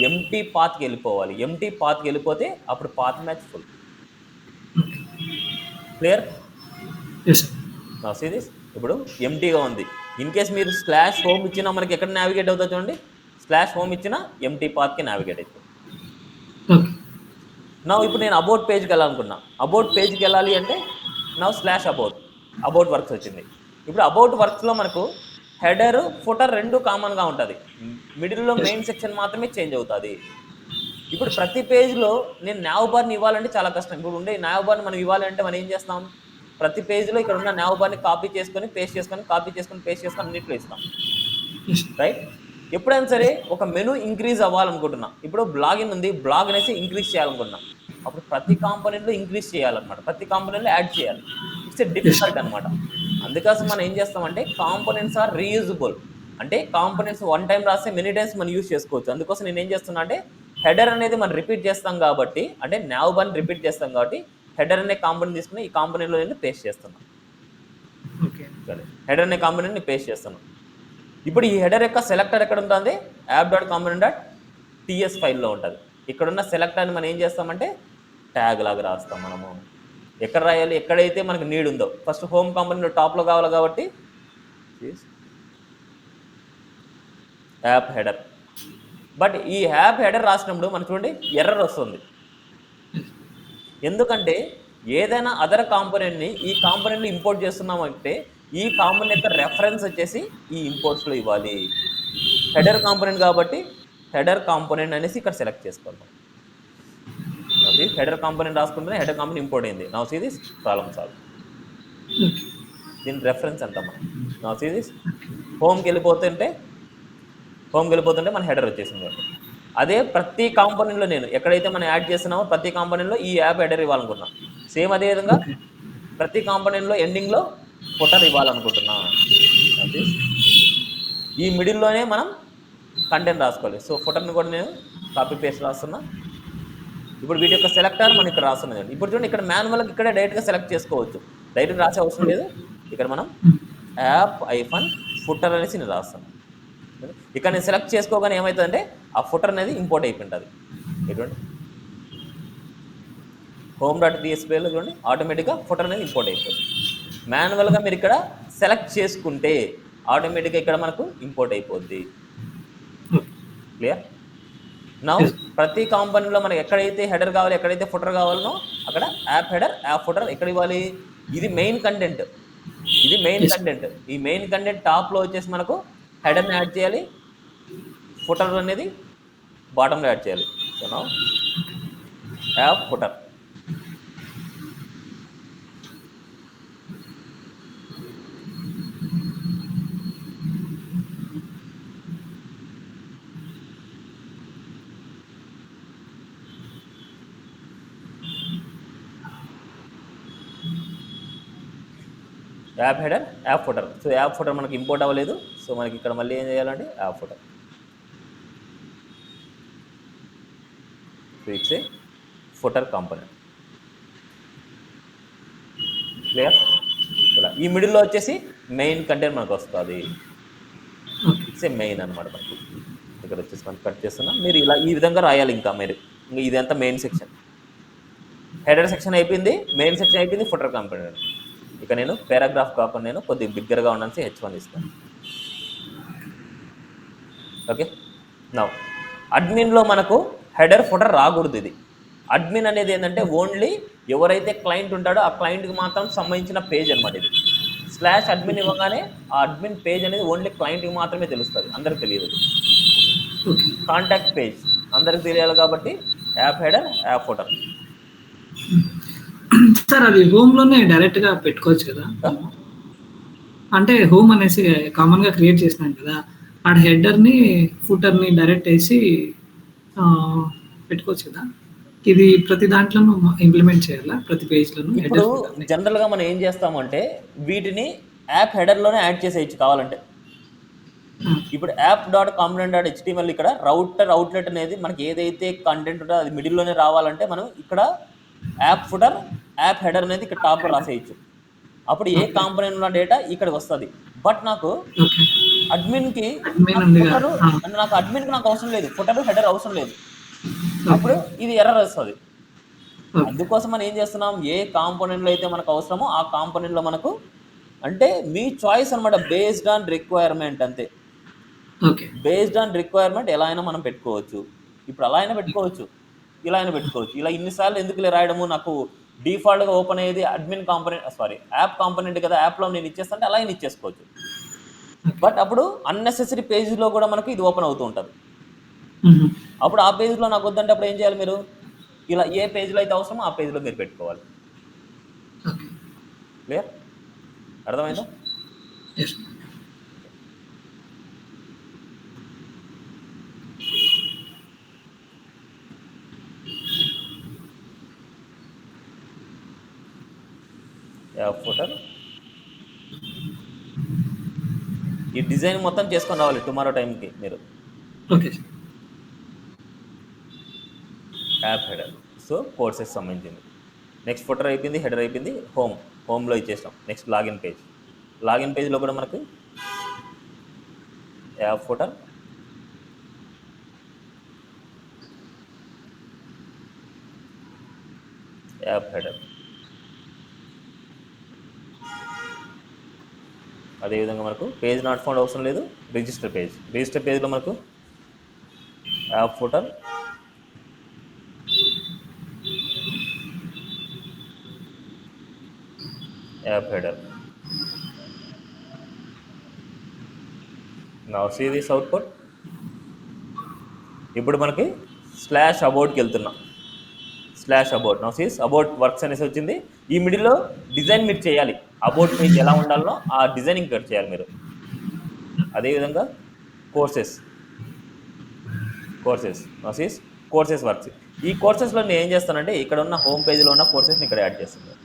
ఎంటీ పాత్కి వెళ్ళిపోవాలి. ఎంటీ పాత్కి వెళ్ళిపోతే అప్పుడు path match full. Clear? See this. ఇప్పుడు ఎంటీగా ఉంది. ఇన్ కేస్ మీరు /home ఇచ్చినా మనకి ఎక్కడ నావిగేట్ అవుతుంది చూడండి, /home ఇచ్చినా ఎంటీ పాత్కి నావిగేట్ అవుతుంది. నా ఇప్పుడు నేను అబౌట్ పేజ్కి వెళ్ళాలనుకున్నా. అబౌట్ పేజ్కి వెళ్ళాలి అంటే నా /about వర్క్స్ వచ్చింది. ఇప్పుడు అబౌట్ వర్క్స్లో మనకు హెడర్ ఫుటర్ 2 కామన్గా ఉంటుంది. మిడిల్లో మెయిన్ సెక్షన్ మాత్రమే చేంజ్ అవుతుంది. ఇప్పుడు ప్రతి పేజ్లో నేను nav బార్ని ఇవ్వాలంటే చాలా కష్టం. ఇప్పుడు ఉండే nav బార్ని మనం ఇవ్వాలంటే మనం ఏం చేస్తాం, ప్రతి పేజ్లో ఇక్కడ ఉన్న nav బార్ని కాపీ చేసుకొని పేస్ట్ చేసుకొని కాపీ చేసుకొని పేస్ట్ చేసుకొని అన్నిట్లో ఇస్తాం, రైట్? ఎప్పుడైనా సరే ఒక మెనూ ఇంక్రీజ్ అవ్వాలనుకుంటున్నా, ఇప్పుడు బ్లాగిన్ ఉంది, బ్లాగ్ అనేసి ఇంక్రీజ్ చేయాలనుకుంటున్నా, అప్పుడు ప్రతి కాంపోనెంట్లో ఇంక్రీజ్ చేయాలన్నమాట, ప్రతి కాంపోనెంట్లో యాడ్ చేయాలి. ఇట్స్ ఎ డిఫికల్ట్ అనమాట. అందుకోసం మనం ఏం చేస్తామంటే కాంపోనెంట్స్ ఆర్ రీయూజబుల్, అంటే కాంపోనెంట్స్ వన్ టైం రాస్తే మెనీ టైమ్స్ మనం యూజ్ చేసుకోవచ్చు. అందుకోసం నేను ఏం చేస్తున్నా అంటే హెడర్ అనేది మనం రిపీట్ చేస్తాం కాబట్టి, అంటే nav బార్ని రిపీట్ చేస్తాం కాబట్టి హెడర్ అనే కాంపోనెంట్ తీసుకుని ఈ కాంపోనెంట్లో నేను పేస్ట్ చేస్తున్నాను. సరే, హెడర్ అనే కాంపోనెంట్ ని పేస్ట్ చేస్తున్నాను. ఇప్పుడు ఈ హెడర్ యొక్క సెలెక్టర్ ఎక్కడ ఉంటుంది, app.component.ts ఫైల్లో ఉంటుంది. ఇక్కడున్న సెలెక్టర్ని మనం ఏం చేస్తామంటే ట్యాగ్ లాగా రాస్తాం. మనము ఎక్కడ రాయాలి, ఎక్కడైతే మనకు నీడ్ ఉందో. ఫస్ట్ హోమ్ కాంపోనెంట్ టాప్లో కావాలి కాబట్టి యాప్ హెడర్. బట్ ఈ యాప్ హెడర్ రాసినప్పుడు మనకు చూడండి ఎర్రర్ వస్తుంది. ఎందుకంటే ఏదైనా అదర్ కాంపోనెంట్ని ఈ కాంపోనెంట్లో ఇంపోర్ట్ చేస్తున్నామంటే ఈ కాంపోనెంట్ యొక్క రెఫరెన్స్ వచ్చేసి ఈ ఇంపోర్ట్స్లో ఇవ్వాలి. హెడర్ కాంపోనెంట్ కాబట్టి హెడర్ కాంపోనెంట్ అనేసి ఇక్కడ సెలెక్ట్ చేసుకోవాలి. హెడర్ కాంపోనెంట్ రాసుకుంటే హెడర్ కాంపోనెంట్ ఇంపోర్ట్ అయింది. Now see this problem solve. దీని రెఫరెన్స్ ఎంత మనం నౌ సీ దిస్ హోమ్కి వెళ్ళిపోతుంటే మన హెడర్ వచ్చేసింది. అదే ప్రతి కాంపోనెంట్లో నేను ఎక్కడైతే మనం యాడ్ చేస్తున్నామో ప్రతి కాంపోనెంట్లో ఈ యాప్ హెడర్ ఇవ్వాలనుకుంటున్నాం. సేమ్ అదే విధంగా ప్రతి కాంపోనెంట్లో ఎండింగ్లో ఫుటర్ ఇవ్వాలనుకుంటున్నా. ఈ మిడిల్లోనే మనం కంటెంట్ రాసుకోవాలి. సో ఫుటర్ని కూడా నేను కాపీ పేస్ట్ రాస్తున్నా. ఇప్పుడు వీటి యొక్క సెలెక్టర్ మనం ఇక్కడ రాస్తున్నది. ఇప్పుడు చూడండి ఇక్కడ మాన్యువల్గా ఇక్కడ డైరెక్ట్గా సెలెక్ట్ చేసుకోవచ్చు, డైరెక్ట్ రాసే అవసరం లేదు. ఇక్కడ మనం యాప్ ఫుటర్ అనేసి నేను రాస్తాను. ఇక్కడ నేను సెలెక్ట్ చేసుకోగానే ఏమవుతుందంటే ఆ ఫుటర్ అనేది ఇంపోర్ట్ అయిపోయింటుంది. చూడండి home.tsp-లో చూడండి ఆటోమేటిక్గా ఫుటర్ అనేది ఇంపోర్ట్ అయిపోతుంది. మాన్యువల్గా మీరు ఇక్కడ సెలెక్ట్ చేసుకుంటే ఆటోమేటిక్గా ఇక్కడ మనకు ఇంపోర్ట్ అయిపోద్ది. క్లియర్? నౌ ప్రతి కాంపోనెంట్లో మనకి ఎక్కడైతే హెడర్ కావాలి, ఎక్కడైతే ఫుటర్ కావాలనో అక్కడ యాప్ హెడర్ యాప్ ఫుటర్ ఎక్కడ ఇవ్వాలి. ఇది మెయిన్ కంటెంట్, ఇది మెయిన్ కంటెంట్. ఈ మెయిన్ కంటెంట్ టాప్లో వచ్చేసి మనకు హెడర్ని యాడ్ చేయాలి, ఫుటర్ అనేది బాటంలో యాడ్ చేయాలి. So now app footer. App header app footer. So app footer మనకి ఇంపోర్ట్ అవ్వలేదు. సో మనకి ఇక్కడ మళ్ళీ ఏం చేయాలంటే app footer it's a footer component. Clear? ఇలా ఈ మిడిల్లో వచ్చేసి మెయిన్ కంటెంట్ మనకు వస్తుంది. ఇట్స్ ఏ మెయిన్ అనమాట. మనకి ఇక్కడ వచ్చేసి మనం కట్ చేస్తున్నాం. మీరు ఇలా ఈ విధంగా రాయాలి. ఇంకా ఇదంతా మెయిన్ సెక్షన్. హెడర్ సెక్షన్ అయిపోయింది, మెయిన్ సెక్షన్ అయిపోయింది, ఫుటర్ కాంపోనెంట్. ఇక నేను పారాగ్రాఫ్ కాకుండా నేను కొద్దిగా బిగ్గరగా ఉండాల్సి H1 ఇస్తాను. ఓకే. నౌ అడ్మిన్లో మనకు హెడర్ ఫుటర్ రాకూడదు. ఇది అడ్మిన్ అనేది ఏంటంటే ఓన్లీ ఎవరైతే క్లయింట్ ఉంటాడో ఆ క్లయింట్కి మాత్రం సంబంధించిన పేజ్ అనమాట. ఇది /admin ఇవ్వగానే ఆ అడ్మిన్ పేజ్ అనేది ఓన్లీ క్లయింట్కి మాత్రమే తెలుస్తుంది, అందరికి తెలియదు. కాంటాక్ట్ పేజ్ అందరికి తెలియాలి కాబట్టి app header app footer. Sir అది హోమ్లోనే డైరెక్ట్గా పెట్టుకోవచ్చు కదా, అంటే హోమ్ అనేసి కామన్గా క్రియేట్ చేసినాం కదా, ఆ హెడర్ని ఫుటర్ని డైరెక్ట్ వేసి పెట్టుకోవచ్చు కదా. ఇది ప్రతి దాంట్లోనూ ఇంప్లిమెంట్ చేయాలా, ప్రతి పేజ్లోనూ? ఇప్పుడు జనరల్గా మనం ఏం చేస్తామంటే వీటిని యాప్ హెడర్లోనే యాడ్ చేసేయచ్చు కావాలంటే. ఇప్పుడు app.component.html ఇక్కడ అవుట్లెట్ అనేది మనకి ఏదైతే కంటెంట్ ఉంటుందో అది మిడిల్లోనే రావాలంటే మనం ఇక్కడ యాప్ ఫుటర్ యాప్ హెడర్ అనేది ఇక్కడ టాప్లో రాసేయచ్చు. అప్పుడు ఏ కాంపోనెంట్ ఉన్న డేటా ఇక్కడికి వస్తుంది. బట్ నాకు అడ్మిన్కి నాకు అవసరం లేదు, ఫుటర్ హెడర్ అవసరం లేదు. అప్పుడు ఇది ఎర్రర్ వస్తుంది. అందుకోసం మనం ఏం చేస్తున్నాం, ఏ కాంపోనెంట్లో అయితే మనకు అవసరమో ఆ కాంపోనెంట్లో మనకు అంటే మీ చాయిస్ అనమాట, బేస్డ్ ఆన్ రిక్వైర్మెంట్. అంతే, బేస్డ్ ఆన్ రిక్వైర్మెంట్ ఎలా అయినా మనం పెట్టుకోవచ్చు. ఇప్పుడు అలా అయినా పెట్టుకోవచ్చు, ఇలా అయినా పెట్టుకోవచ్చు. ఇలా ఇన్నిసార్లు ఎందుకు రాయడము, నాకు డిఫాల్ట్గా ఓపెన్ అయ్యేది అడ్మిన్ కాంపోనెంట్ యాప్ కాంపోనెంట్ కదా, యాప్లో నేను ఇచ్చేస్తానంటే అలా అయినా ఇచ్చేసుకోవచ్చు. బట్ అప్పుడు అన్నెసెసరీ పేజీలో కూడా మనకు ఇది ఓపెన్ అవుతూ ఉంటుంది. అప్పుడు ఆ పేజ్లో నాకు వద్దంటే అప్పుడు ఏం చేయాలి మీరు? ఇలా ఏ పేజ్లో అయితే అవసరమో ఆ పేజ్లో మీరు పెట్టుకోవాలి. ఓకే. క్లియర్? అర్థమైందా? యెస్. App footer. ఈ డిజైన్ మొత్తం చేసుకొని రావాలి టుమారో టైంకి మీరు. Okay sir. App header. So courses సంబంధించింది. నెక్స్ట్ ఫుటర్ అయిపోయింది, హెడర్ అయిపోయింది, హోమ్లో ఇచ్చేసాం. Next login page. లాగిన్ పేజ్లో కూడా మనకు యాప్ ఫుటర్, యాప్ హెడర్. అదేవిధంగా మనకు పేజ్ నాట్ ఫౌండ్ అవసరం లేదు, రిజిస్టర్ పేజ్. రిజిస్టర్ పేజ్లో మనకు app footer, app header. Now see this output. ఇప్పుడు మనకి స్లాష్ అబౌట్కి వెళ్తున్నాం. Slash about. Now sees about works అనేసి వచ్చింది. ఈ మిడిల్లో డిజైన్ మీరు చేయాలి. అబౌట్ పేజ్ ఎలా ఉండాలో ఆ డిజైనింగ్ కట్ చేయాలి మీరు. అదేవిధంగా courses. Now sees courses works. ఈ కోర్సెస్లో నేను ఏం చేస్తానంటే ఇక్కడ ఉన్న హోమ్ పేజ్లో ఉన్న కోర్సెస్ని ఇక్కడ యాడ్ చేస్తాను.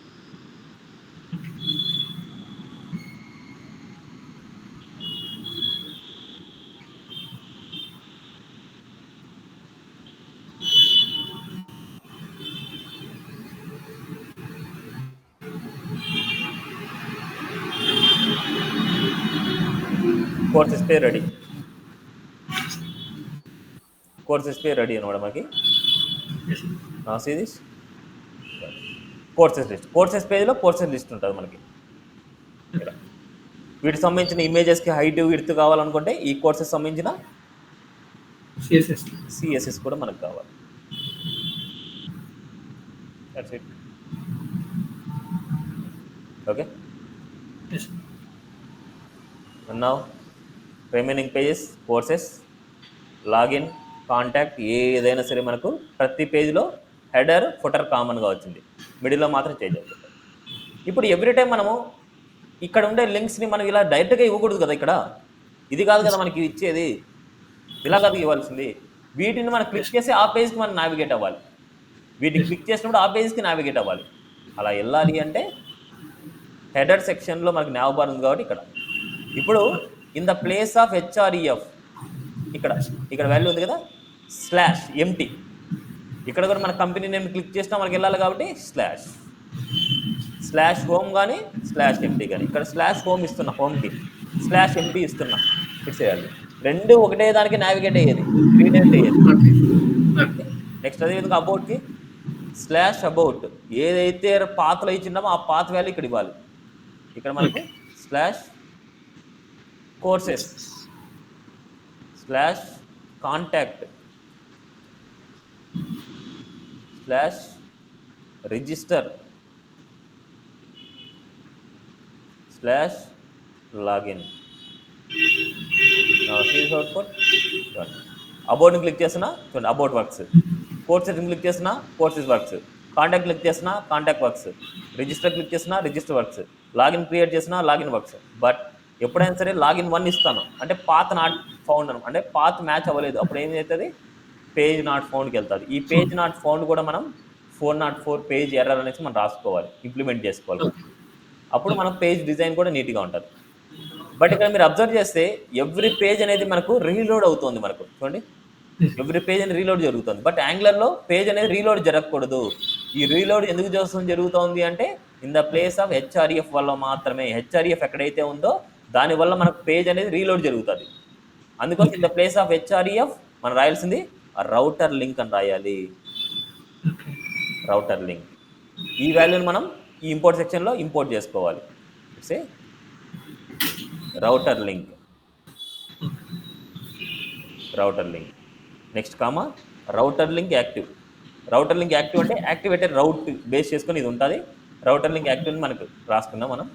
Courses page ready. Courses page ready అనమాట మనకి. See this courses list. Courses పేజ్లో కోర్సెస్ లిస్ట్ ఉంటుంది మనకి. వీటికి సంబంధించిన ఇమేజెస్కి హైట్ విడ్త్ కావాలనుకుంటే ఈ కోర్సెస్ సంబంధించిన సిఎస్ఎస్ కూడా మనకు కావాలి. That's it. Okay. Now remaining pages, courses, login, contact ఏదైనా సరే మనకు ప్రతి పేజ్లో హెడర్ ఫుటర్ కామన్గా వచ్చింది. మిడిల్లో మాత్రం చేంజ్ అవుతుంది. ఇప్పుడు ఎవ్రీ టైం మనము ఇక్కడ ఉండే లింక్స్ని మనం ఇలా డైరెక్ట్గా ఇవ్వకూడదు కదా. ఇక్కడ ఇది కాదు కదా మనకి ఇచ్చేది, ఇలా కాదు ఇవ్వాల్సింది. వీటిని మనం క్లిక్ చేసి ఆ పేజ్కి మనం నావిగేట్ అవ్వాలి. వీటిని క్లిక్ చేసినప్పుడు ఆ పేజ్కి నావిగేట్ అవ్వాలి. అలా వెళ్ళాలి అంటే హెడర్ సెక్షన్లో మనకి nav బార్ ఉంది కాబట్టి ఇక్కడ. ఇప్పుడు in the place of href ఇక్కడ వాల్యూ ఉంది కదా, స్లాష్ ఎంటీ. ఇక్కడ కూడా మన కంపెనీ నేమ్ క్లిక్ చేసినా మనకి వెళ్ళాలి కాబట్టి స్లాష్ హోమ్ కానీ స్లాష్ ఎంటీ కానీ. ఇక్కడ స్లాష్ హోమ్ ఇస్తున్నా, హోమ్కి స్లాష్ ఎంటీ ఇస్తున్నా, ఫిక్స్ చేయాలి. రెండు ఒకటే దానికి నావిగేట్ అయ్యేది, రీడైరెక్ట్ అయ్యేది. నెక్స్ట్ అదేవిధంగా అబౌట్కి స్లాష్ అబౌట్. ఏదైతే పాత్లో ఇచ్చినామో ఆ పాత్ వాల్యూ ఇక్కడ ఇవ్వాలి. ఇక్కడ మనకు slash courses, slash contact, slash register, slash login. Output అబౌట్ని క్లిక్ చేస్తున్నా చూడండి, అబౌట్ వర్క్స్. కోర్సెస్ని క్లిక్ చేస్తున్నా కోర్సెస్ వర్క్స్. కాంటాక్ట్ క్లిక్ చేస్తున్నా కాంటాక్ట్ వర్క్స్. రిజిస్టర్ క్లిక్ చేస్తున్నా రిజిస్టర్ వర్క్స్. లాగిన్ క్రియేట్ చేసినా లాగిన్ వర్క్స్. బట్ ఎప్పుడైనా సరే లాగిన్ 1 ఇస్తాను అంటే పాత్ నాట్ ఫౌండ్ అను, అంటే పాత్ మ్యాచ్ అవ్వలేదు. అప్పుడు ఏం చేస్తుంది, పేజ్ నాట్ ఫౌండ్కి వెళ్తుంది. ఈ పేజ్ నాట్ ఫౌండ్ కూడా మనం 404 పేజ్ ఎర్రర్ అనేసి మనం రాసుకోవాలి, ఇంప్లిమెంట్ చేసుకోవాలి. అప్పుడు మన పేజ్ డిజైన్ కూడా నీట్గా ఉంటుంది. బట్ ఇక్కడ మీరు అబ్జర్వ్ చేస్తే ఎవ్రీ పేజ్ అనేది మనకు రీలోడ్ అవుతుంది. మనకు చూడండి, ఎవ్రీ పేజ్ అనేది రీలోడ్ జరుగుతుంది. బట్ యాంగులర్లో పేజ్ అనేది రీలోడ్ జరగకూడదు. ఈ రీలోడ్ ఎందుకు జరుగుతుంది అంటే in the place of href వల్ల మాత్రమే. హెచ్ఆర్ఈఎఫ్ ఎక్కడైతే ఉందో దానివల్ల మనకు పేజ్ అనేది రీలోడ్ జరుగుతుంది. అందుకోసం in the place of HREF మనం రాయాల్సింది రౌటర్ లింక్ అని రాయాలి. Router link. ఈ వాల్యూని మనం ఈ ఇంపోర్ట్ సెక్షన్లో ఇంపోర్ట్ చేసుకోవాలి. Say router link, router link. Next comma router link active. Router link active అంటే యాక్టివేటెడ్ రౌట్ బేస్ చేసుకొని ఇది ఉంటుంది. రౌటర్ లింక్ యాక్టివ్ని మనకు రాసుకున్నాం మనం.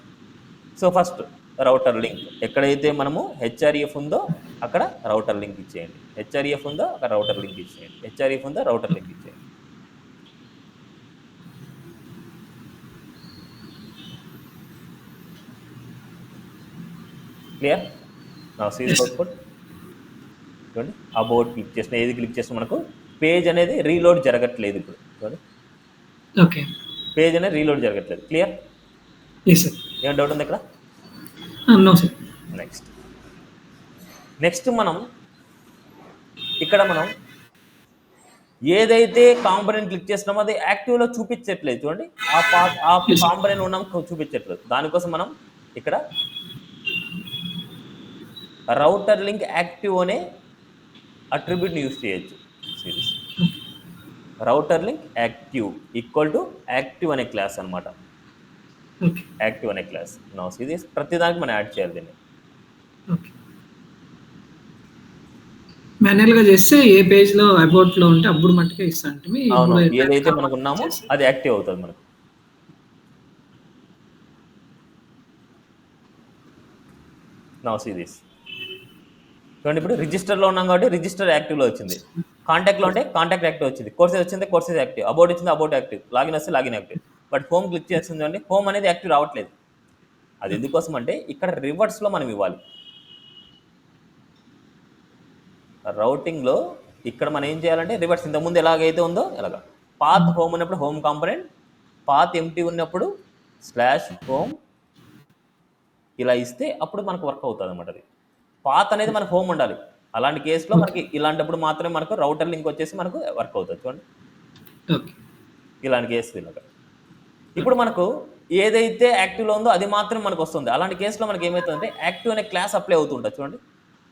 సో ఫస్ట్ రౌటర్ లింక్ ఎక్కడైతే మనము హెచ్ఆర్ఈఎఫ్ ఉందో అక్కడ రౌటర్ లింక్ ఇచ్చేయండి. హెచ్ఆర్ఈఎఫ్ ఉందో అక్కడ రౌటర్ లింక్ ఇచ్చేయండి. హెచ్ఆర్ఈఎఫ్ ఉందో రౌటర్ లింక్ ఇచ్చేయండి. క్లియర్? నా సీజ్ అవుట్పుట్ చూడండి. అబౌట్ క్లిక్ చేసిన ఏది క్లిక్ చేసిన మనకు పేజ్ అనేది రీలోడ్ జరగట్లేదు. ఇప్పుడు చూడండి, ఓకే. పేజ్ అనేది రీలోడ్ జరగట్లేదు. క్లియర్? సార్. ఏమైనా డౌట్ ఉంది ఇక్కడ? No sir. నెక్స్ట్ మనం ఇక్కడ మనం ఏదైతే కాంపొనెంట్ క్లిక్ చేసినామో అది యాక్టివ్లో చూపించట్లేదు. చూడండి, ఆ కాంపొనెంట్ ఉన్నాం చూపించట్లేదు. దానికోసం మనం ఇక్కడ రౌటర్ లింక్ యాక్టివ్ అనే అట్రిబ్యూట్ని యూజ్ చేయొచ్చు. Series router link active equal to active అనే క్లాస్ అనమాట. యాక్టివ్ అనే క్లాస్. నో సిరీస్ ప్రతిదానికి మనం యాడ్ చేయాలి దీన్ని. మాన్యువల్ గా చేస్తే ఏ పేజ్ లో అబౌట్ లో ఉంటే అప్పుడు మట్టుకే ఇస్తాను. అవును, ఏదైతే మనకు ఉన్నామో అది యాక్టివ్ అవుతుంది మనకు. నో సిరీస్ చూడండి, ఇప్పుడు రిజిస్టర్లో ఉన్నాం కాబట్టి రిజిస్టర్ యాక్టివ్లో వచ్చింది. కాంటాక్ట్లో ఉంటే కాంటాక్ట్ యాక్టివ్ వచ్చింది. కోర్సెస్ వచ్చింది, కోర్సెస్ యాక్టివ్. అబౌట్ వచ్చింది, అబౌట్ యాక్టివ్. లాగిన్ వస్తే login active. But home click చేస్తుంది అండి, హోమ్ అనేది యాక్టివ్ రావట్లేదు. అది ఎందుకోసం అంటే ఇక్కడ రివర్స్లో మనం ఇవ్వాలి. రౌటింగ్లో ఇక్కడ మనం ఏం చేయాలంటే రివర్స్, ఇంతకుముందు ఎలాగైతే ఉందో ఎలాగా పాత్ హోమ్ ఉన్నప్పుడు హోమ్ కాంపొనెంట్, పాత్ ఎంటీ ఉన్నప్పుడు /home ఇలా ఇస్తే అప్పుడు మనకు వర్క్ అవుతుంది అన్నమాట. అది పాత్ అనేది మనకు హోమ్ ఉండాలి. అలాంటి కేసులో మనకి ఇలాంటప్పుడు మాత్రమే మనకు రౌటర్ లింక్ వచ్చేసి మనకు వర్క్ అవుతుంది. చూడండి, ఇలాంటి కేసు ఇలాగా. ఇప్పుడు మనకు ఏదైతే యాక్టివ్లో ఉందో అది మాత్రం మనకు వస్తుంది. అలాంటి కేసులో మనకి ఏమవుతుందంటే యాక్టివ్ అనే క్లాస్ అప్లై అవుతుంటుంది. చూడండి,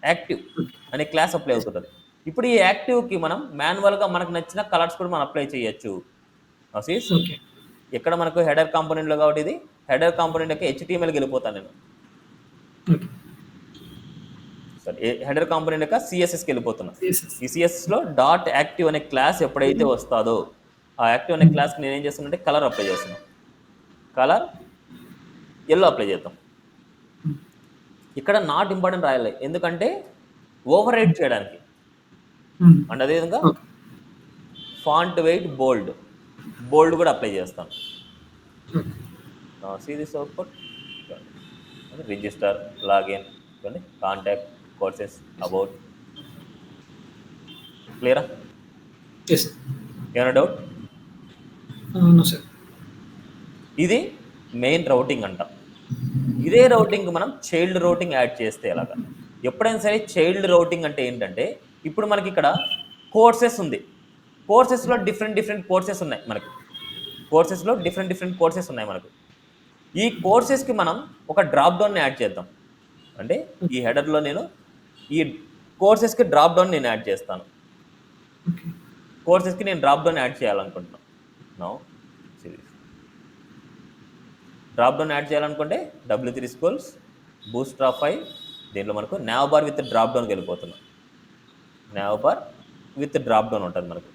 యాక్టివ్ అనే క్లాస్ అప్లై అవుతుంటుంది. ఇప్పుడు ఈ యాక్టివ్కి మనం మాన్యువల్గా మనకు నచ్చిన కలర్స్ కూడా మనం అప్లై చేయొచ్చు. ఇక్కడ మనకు హెడర్ కాంపోనెంట్లో కాబట్టి ఇది హెడర్ కాంపోనెంట్ యొక్క HTMLకి వెళ్ళిపోతాను నేను. సరే, హెడర్ కాంపోనెంట్ యొక్క CSSకి వెళ్ళిపోతున్నా. ఈ CSSలో డాట్ యాక్టివ్ అనే క్లాస్ ఎప్పుడైతే వస్తుందో ఆ యాక్టివ్ అనే క్లాస్కి నేను ఏం చేస్తున్నానంటే కలర్ అప్లై చేస్తున్నాను. కలర్ ఎల్లో అప్లై చేద్దాం. ఇక్కడ నాట్ ఇంపార్టెంట్ రాయాలి, ఎందుకంటే ఓవర్ రైట్ చేయడానికి. అండ్ అదేవిధంగా ఫాంట్ వెయిట్ బోల్డ్ కూడా అప్లై చేస్తాను. Series output register, login, contact, courses, about. క్లియరా? ఏమైనా డౌట్? ఇది మెయిన్ రౌటింగ్ అంట. ఇదే రౌటింగ్ మనం చైల్డ్ రౌటింగ్ యాడ్ చేస్తే ఎలాగా? ఎప్పుడైనా సరే చైల్డ్ రౌటింగ్ అంటే ఏంటంటే ఇప్పుడు మనకి ఇక్కడ కోర్సెస్ ఉంది. కోర్సెస్లో డిఫరెంట్ కోర్సెస్ ఉన్నాయి మనకు. మనకు ఈ కోర్సెస్కి మనం ఒక డ్రాప్ డౌన్ని యాడ్ చేద్దాం. అంటే ఈ హెడర్లో నేను ఈ కోర్సెస్కి డ్రాప్ డౌన్ నేను యాడ్ చేస్తాను. కోర్సెస్కి నేను డ్రాప్ డౌన్ యాడ్ చేయాలనుకుంటున్నాను. నో సిరీస్ డ్రాప్ డౌన్ యాడ్ చేయాలనుకుంటే W3 స్కూల్స్ bootstrap5 దీంట్లో మనకు nav bar విత్ డ్రాప్ డౌన్కి వెళ్ళిపోతున్నాం. nav bar with drop down ఉంటుంది మనకు.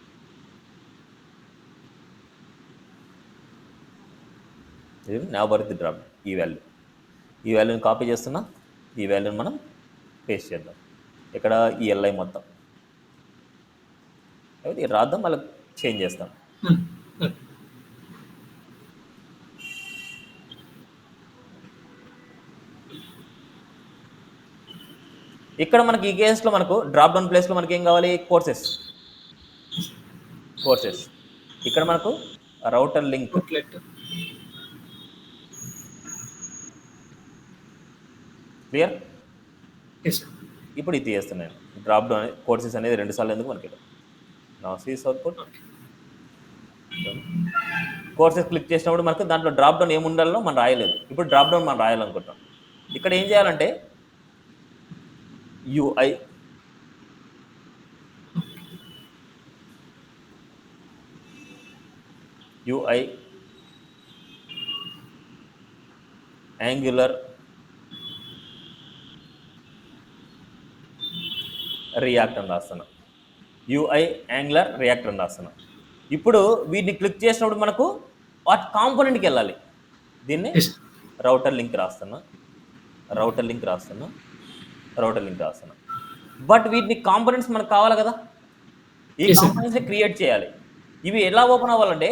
nav bar with drop down. ఈ వాల్యూని కాపీ చేస్తున్నా. ఈ వాల్యూని మనం పేస్ట్ చేద్దాం. ఇక్కడ ఈ LI మొత్తం ఇది రాద్దాం, మళ్ళీ చేంజ్ చేస్తాం. ఇక్కడ మనకి ఈ కేసులో మనకు డ్రాప్ డౌన్ ప్లేస్లో మనకి ఏం కావాలి? కోర్సెస్. ఇక్కడ మనకు రౌటర్ లింక్. క్లియర్? ఇప్పుడు ఇది తీస్తున్నాను. డ్రాప్ డౌన్ కోర్సెస్ అనేది 2 సార్లు ఎందుకు మనకి. నా సీస్ అవుట్పుట్ కోర్సెస్ క్లిక్ చేసినప్పుడు మనకు దాంట్లో డ్రాప్ డౌన్ ఏముండాలో మనం రాయలేదు. ఇప్పుడు డ్రాప్ డౌన్ మనం రాయాలనుకుంటాం. ఇక్కడ ఏం చేయాలంటే UI యాంగులర్ రియాక్ట్ అని రాస్తాను. UI యాంగులర్ రియాక్ట్ అని రాస్తాను. ఇప్పుడు వీటిని క్లిక్ చేసినప్పుడు మనకు వాటి కాంపోనెంట్కి వెళ్ళాలి. దీన్ని రౌటర్ లింక్ రాస్తున్నా. బట్ వీటిని కాంపోనెంట్స్ మనకు కావాలి కదా, ఈ Yes, sir. కాంపోనెంట్స్ని క్రియేట్ చేయాలి. ఇవి ఎలా ఓపెన్ అవ్వాలంటే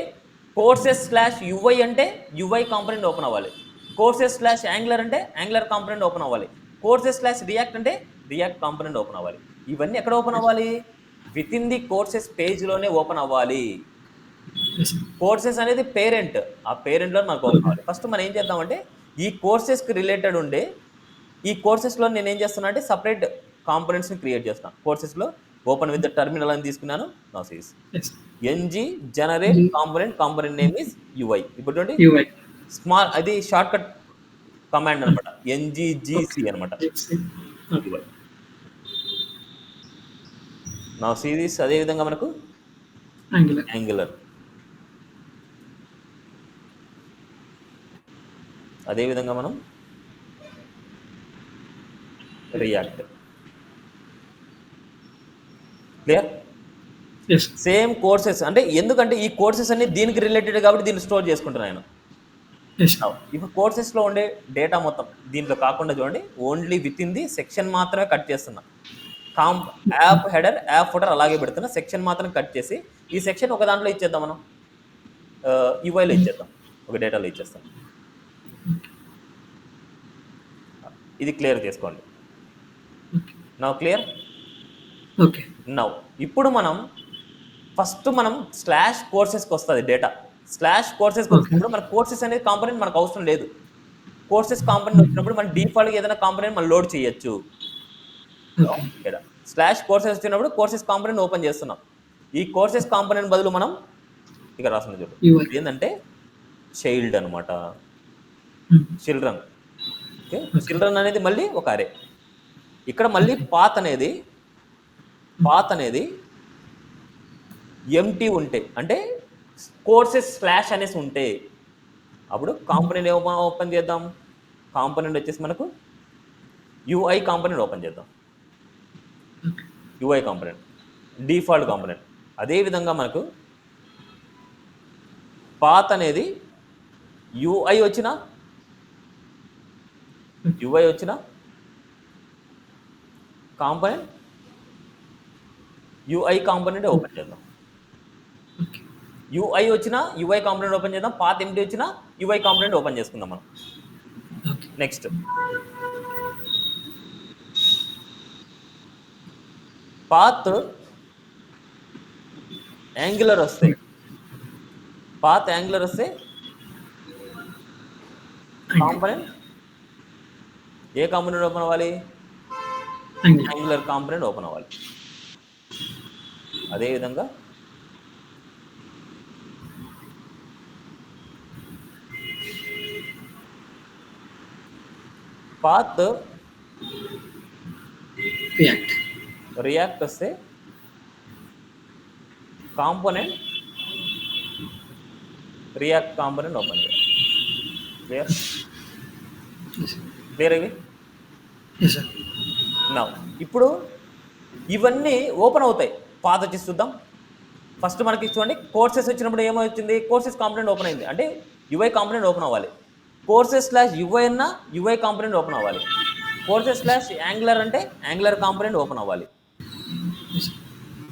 courses/ui అంటే ui కాంపోనెంట్ ఓపెన్ అవ్వాలి, courses/angular అంటే angular కాంపోనెంట్ ఓపెన్ అవ్వాలి, courses/react అంటే react కాంపోనెంట్ ఓపెన్ అవ్వాలి. ఇవన్నీ ఎక్కడ ఓపెన్ అవ్వాలి? విత్ ఇన్ ది కోర్సెస్ పేజ్లోనే ఓపెన్ అవ్వాలి. Yes, sir. కోర్సెస్ అనేది పేరెంట్, ఆ పేరెంట్లో మనకు ఓపెన్ అవ్వాలి. ఫస్ట్ మనం ఏం చేద్దామంటే ఈ కోర్సెస్కి రిలేటెడ్ ఉండే ఈ కోర్సెస్లో నేను ఏం చేస్తున్నా అంటే సపరేట్ కాంపోనెంట్స్ని క్రియేట్ చేస్తాను. కోర్సెస్లో ఓపెన్ విత్ ద టర్మినల్ అని తీసుకున్నాను. నా సీస్ Yes. ng generate component name is ui. ఇప్పుడు చూడండి UI. స్మాల్, అది షార్ట్ కట్ కమాండ్ అనమాట, nggc అనమాట. Okay. ui నా సిరీస్ అదే విధంగా మనకు Angular. యాంగులర్, అదే విధంగా మనం react. Clear? Yes. Same courses అంటే ఎందుకంటే ఈ కోర్సెస్ అన్ని దీనికి రిలేటెడ్ కాబట్టి దీన్ని స్టోర్ చేసుకుంటున్నాను. Yes. ఇప్పుడు కోర్సెస్లో ఉండే డేటా మొత్తం దీంట్లో కాకుండా చూడండి, only with in the section మాత్రమే కట్ చేస్తున్నా. యాప్ హెడర్, యాప్ ఫుటర్ అలాగే పెడుతున్నా, సెక్షన్ మాత్రం కట్ చేసి ఈ సెక్షన్ ఒక దాంట్లో ఇచ్చేద్దాం, మనం యూఐలో ఇచ్చేద్దాం, ఒక డేటాలో ఇచ్చేస్తాం. ఇది క్లియర్ చేసుకోండి. Now clear? Okay. నౌ ఇప్పుడు మనం ఫస్ట్ స్లాష్ కోర్సెస్కి వస్తుంది డేటా. స్లాష్ కోర్సెస్కి వచ్చినప్పుడు మన కోర్సెస్ అనేది కాంపోనెంట్ మనకు అవసరం లేదు. కోర్సెస్ కాంపోనెంట్ వచ్చినప్పుడు మనం డిఫాల్ట్గా ఏదైనా కాంపోనెంట్ మనం లోడ్ చేయొచ్చు. ఇక్కడ స్లాష్ కోర్సెస్ వచ్చినప్పుడు కోర్సెస్ కాంపోనెంట్ ఓపెన్ చేస్తున్నాం. ఈ కోర్సెస్ కాంపోనెంట్ బదులు మనం ఇక్కడ రాసిన చూడు ఏంటంటే చైల్డ్ అనమాట, చిల్డ్రన్. ఓకే, చిల్డ్రన్ అనేది మళ్ళీ ఒక అరే. ఇక్కడ మళ్ళీ పాత్ అనేది ఎంటీ ఉంటే, అంటే కోర్సెస్ స్లాష్ అనేసి ఉంటే అప్పుడు కాంపోనెంట్ ఓపెన్ చేద్దాం. కాంపోనెంట్ వచ్చేసి మనకు యూఐ కాంపోనెంట్ ఓపెన్ చేద్దాం. UI component default component. అదేవిధంగా మనకు పాత్ అనేది యూఐ వచ్చిన కాంపోనెంట్ యూఐ కాంపోనెంట్ ఓపెన్ చేద్దాం. యూఐ వచ్చిన యూఐ కాంపోనెంట్ ఓపెన్ చేద్దాం, పాత్ ఎంటీ వచ్చిన యూఐ కాంపోనెంట్ ఓపెన్ చేసుకుందాం మనం. నెక్స్ట్ పాత్ యాంగులర్ వస్తే కాంపోనెంట్ ఏ కాంపోనెంట్ ఓపెన్ అవ్వాలి? యాంగులర్ కాంపోనెంట్ ఓపెన్ అవ్వాలి. అదేవిధంగా పాత్ రియాక్ట్ వస్తే కాంపోనెంట్ రియాక్ట్ కాంపోనెంట్ ఓపెన్ చేయాలి. క్లియర్ ఇవి? నా ఇప్పుడు ఇవన్నీ ఓపెన్ అవుతాయి. పాత్ వచ్చి చూద్దాం. ఫస్ట్ మనకి చూడండి, కోర్సెస్ వచ్చినప్పుడు ఏమవుతుంది? కోర్సెస్ కాంపోనెంట్ ఓపెన్ అయింది అంటే యూఐ కాంపోనెంట్ ఓపెన్ అవ్వాలి. courses/ui అన్న ui కాంపోనెంట్ ఓపెన్ అవ్వాలి. courses/angular అంటే angular కాంపోనెంట్ ఓపెన్ అవ్వాలి.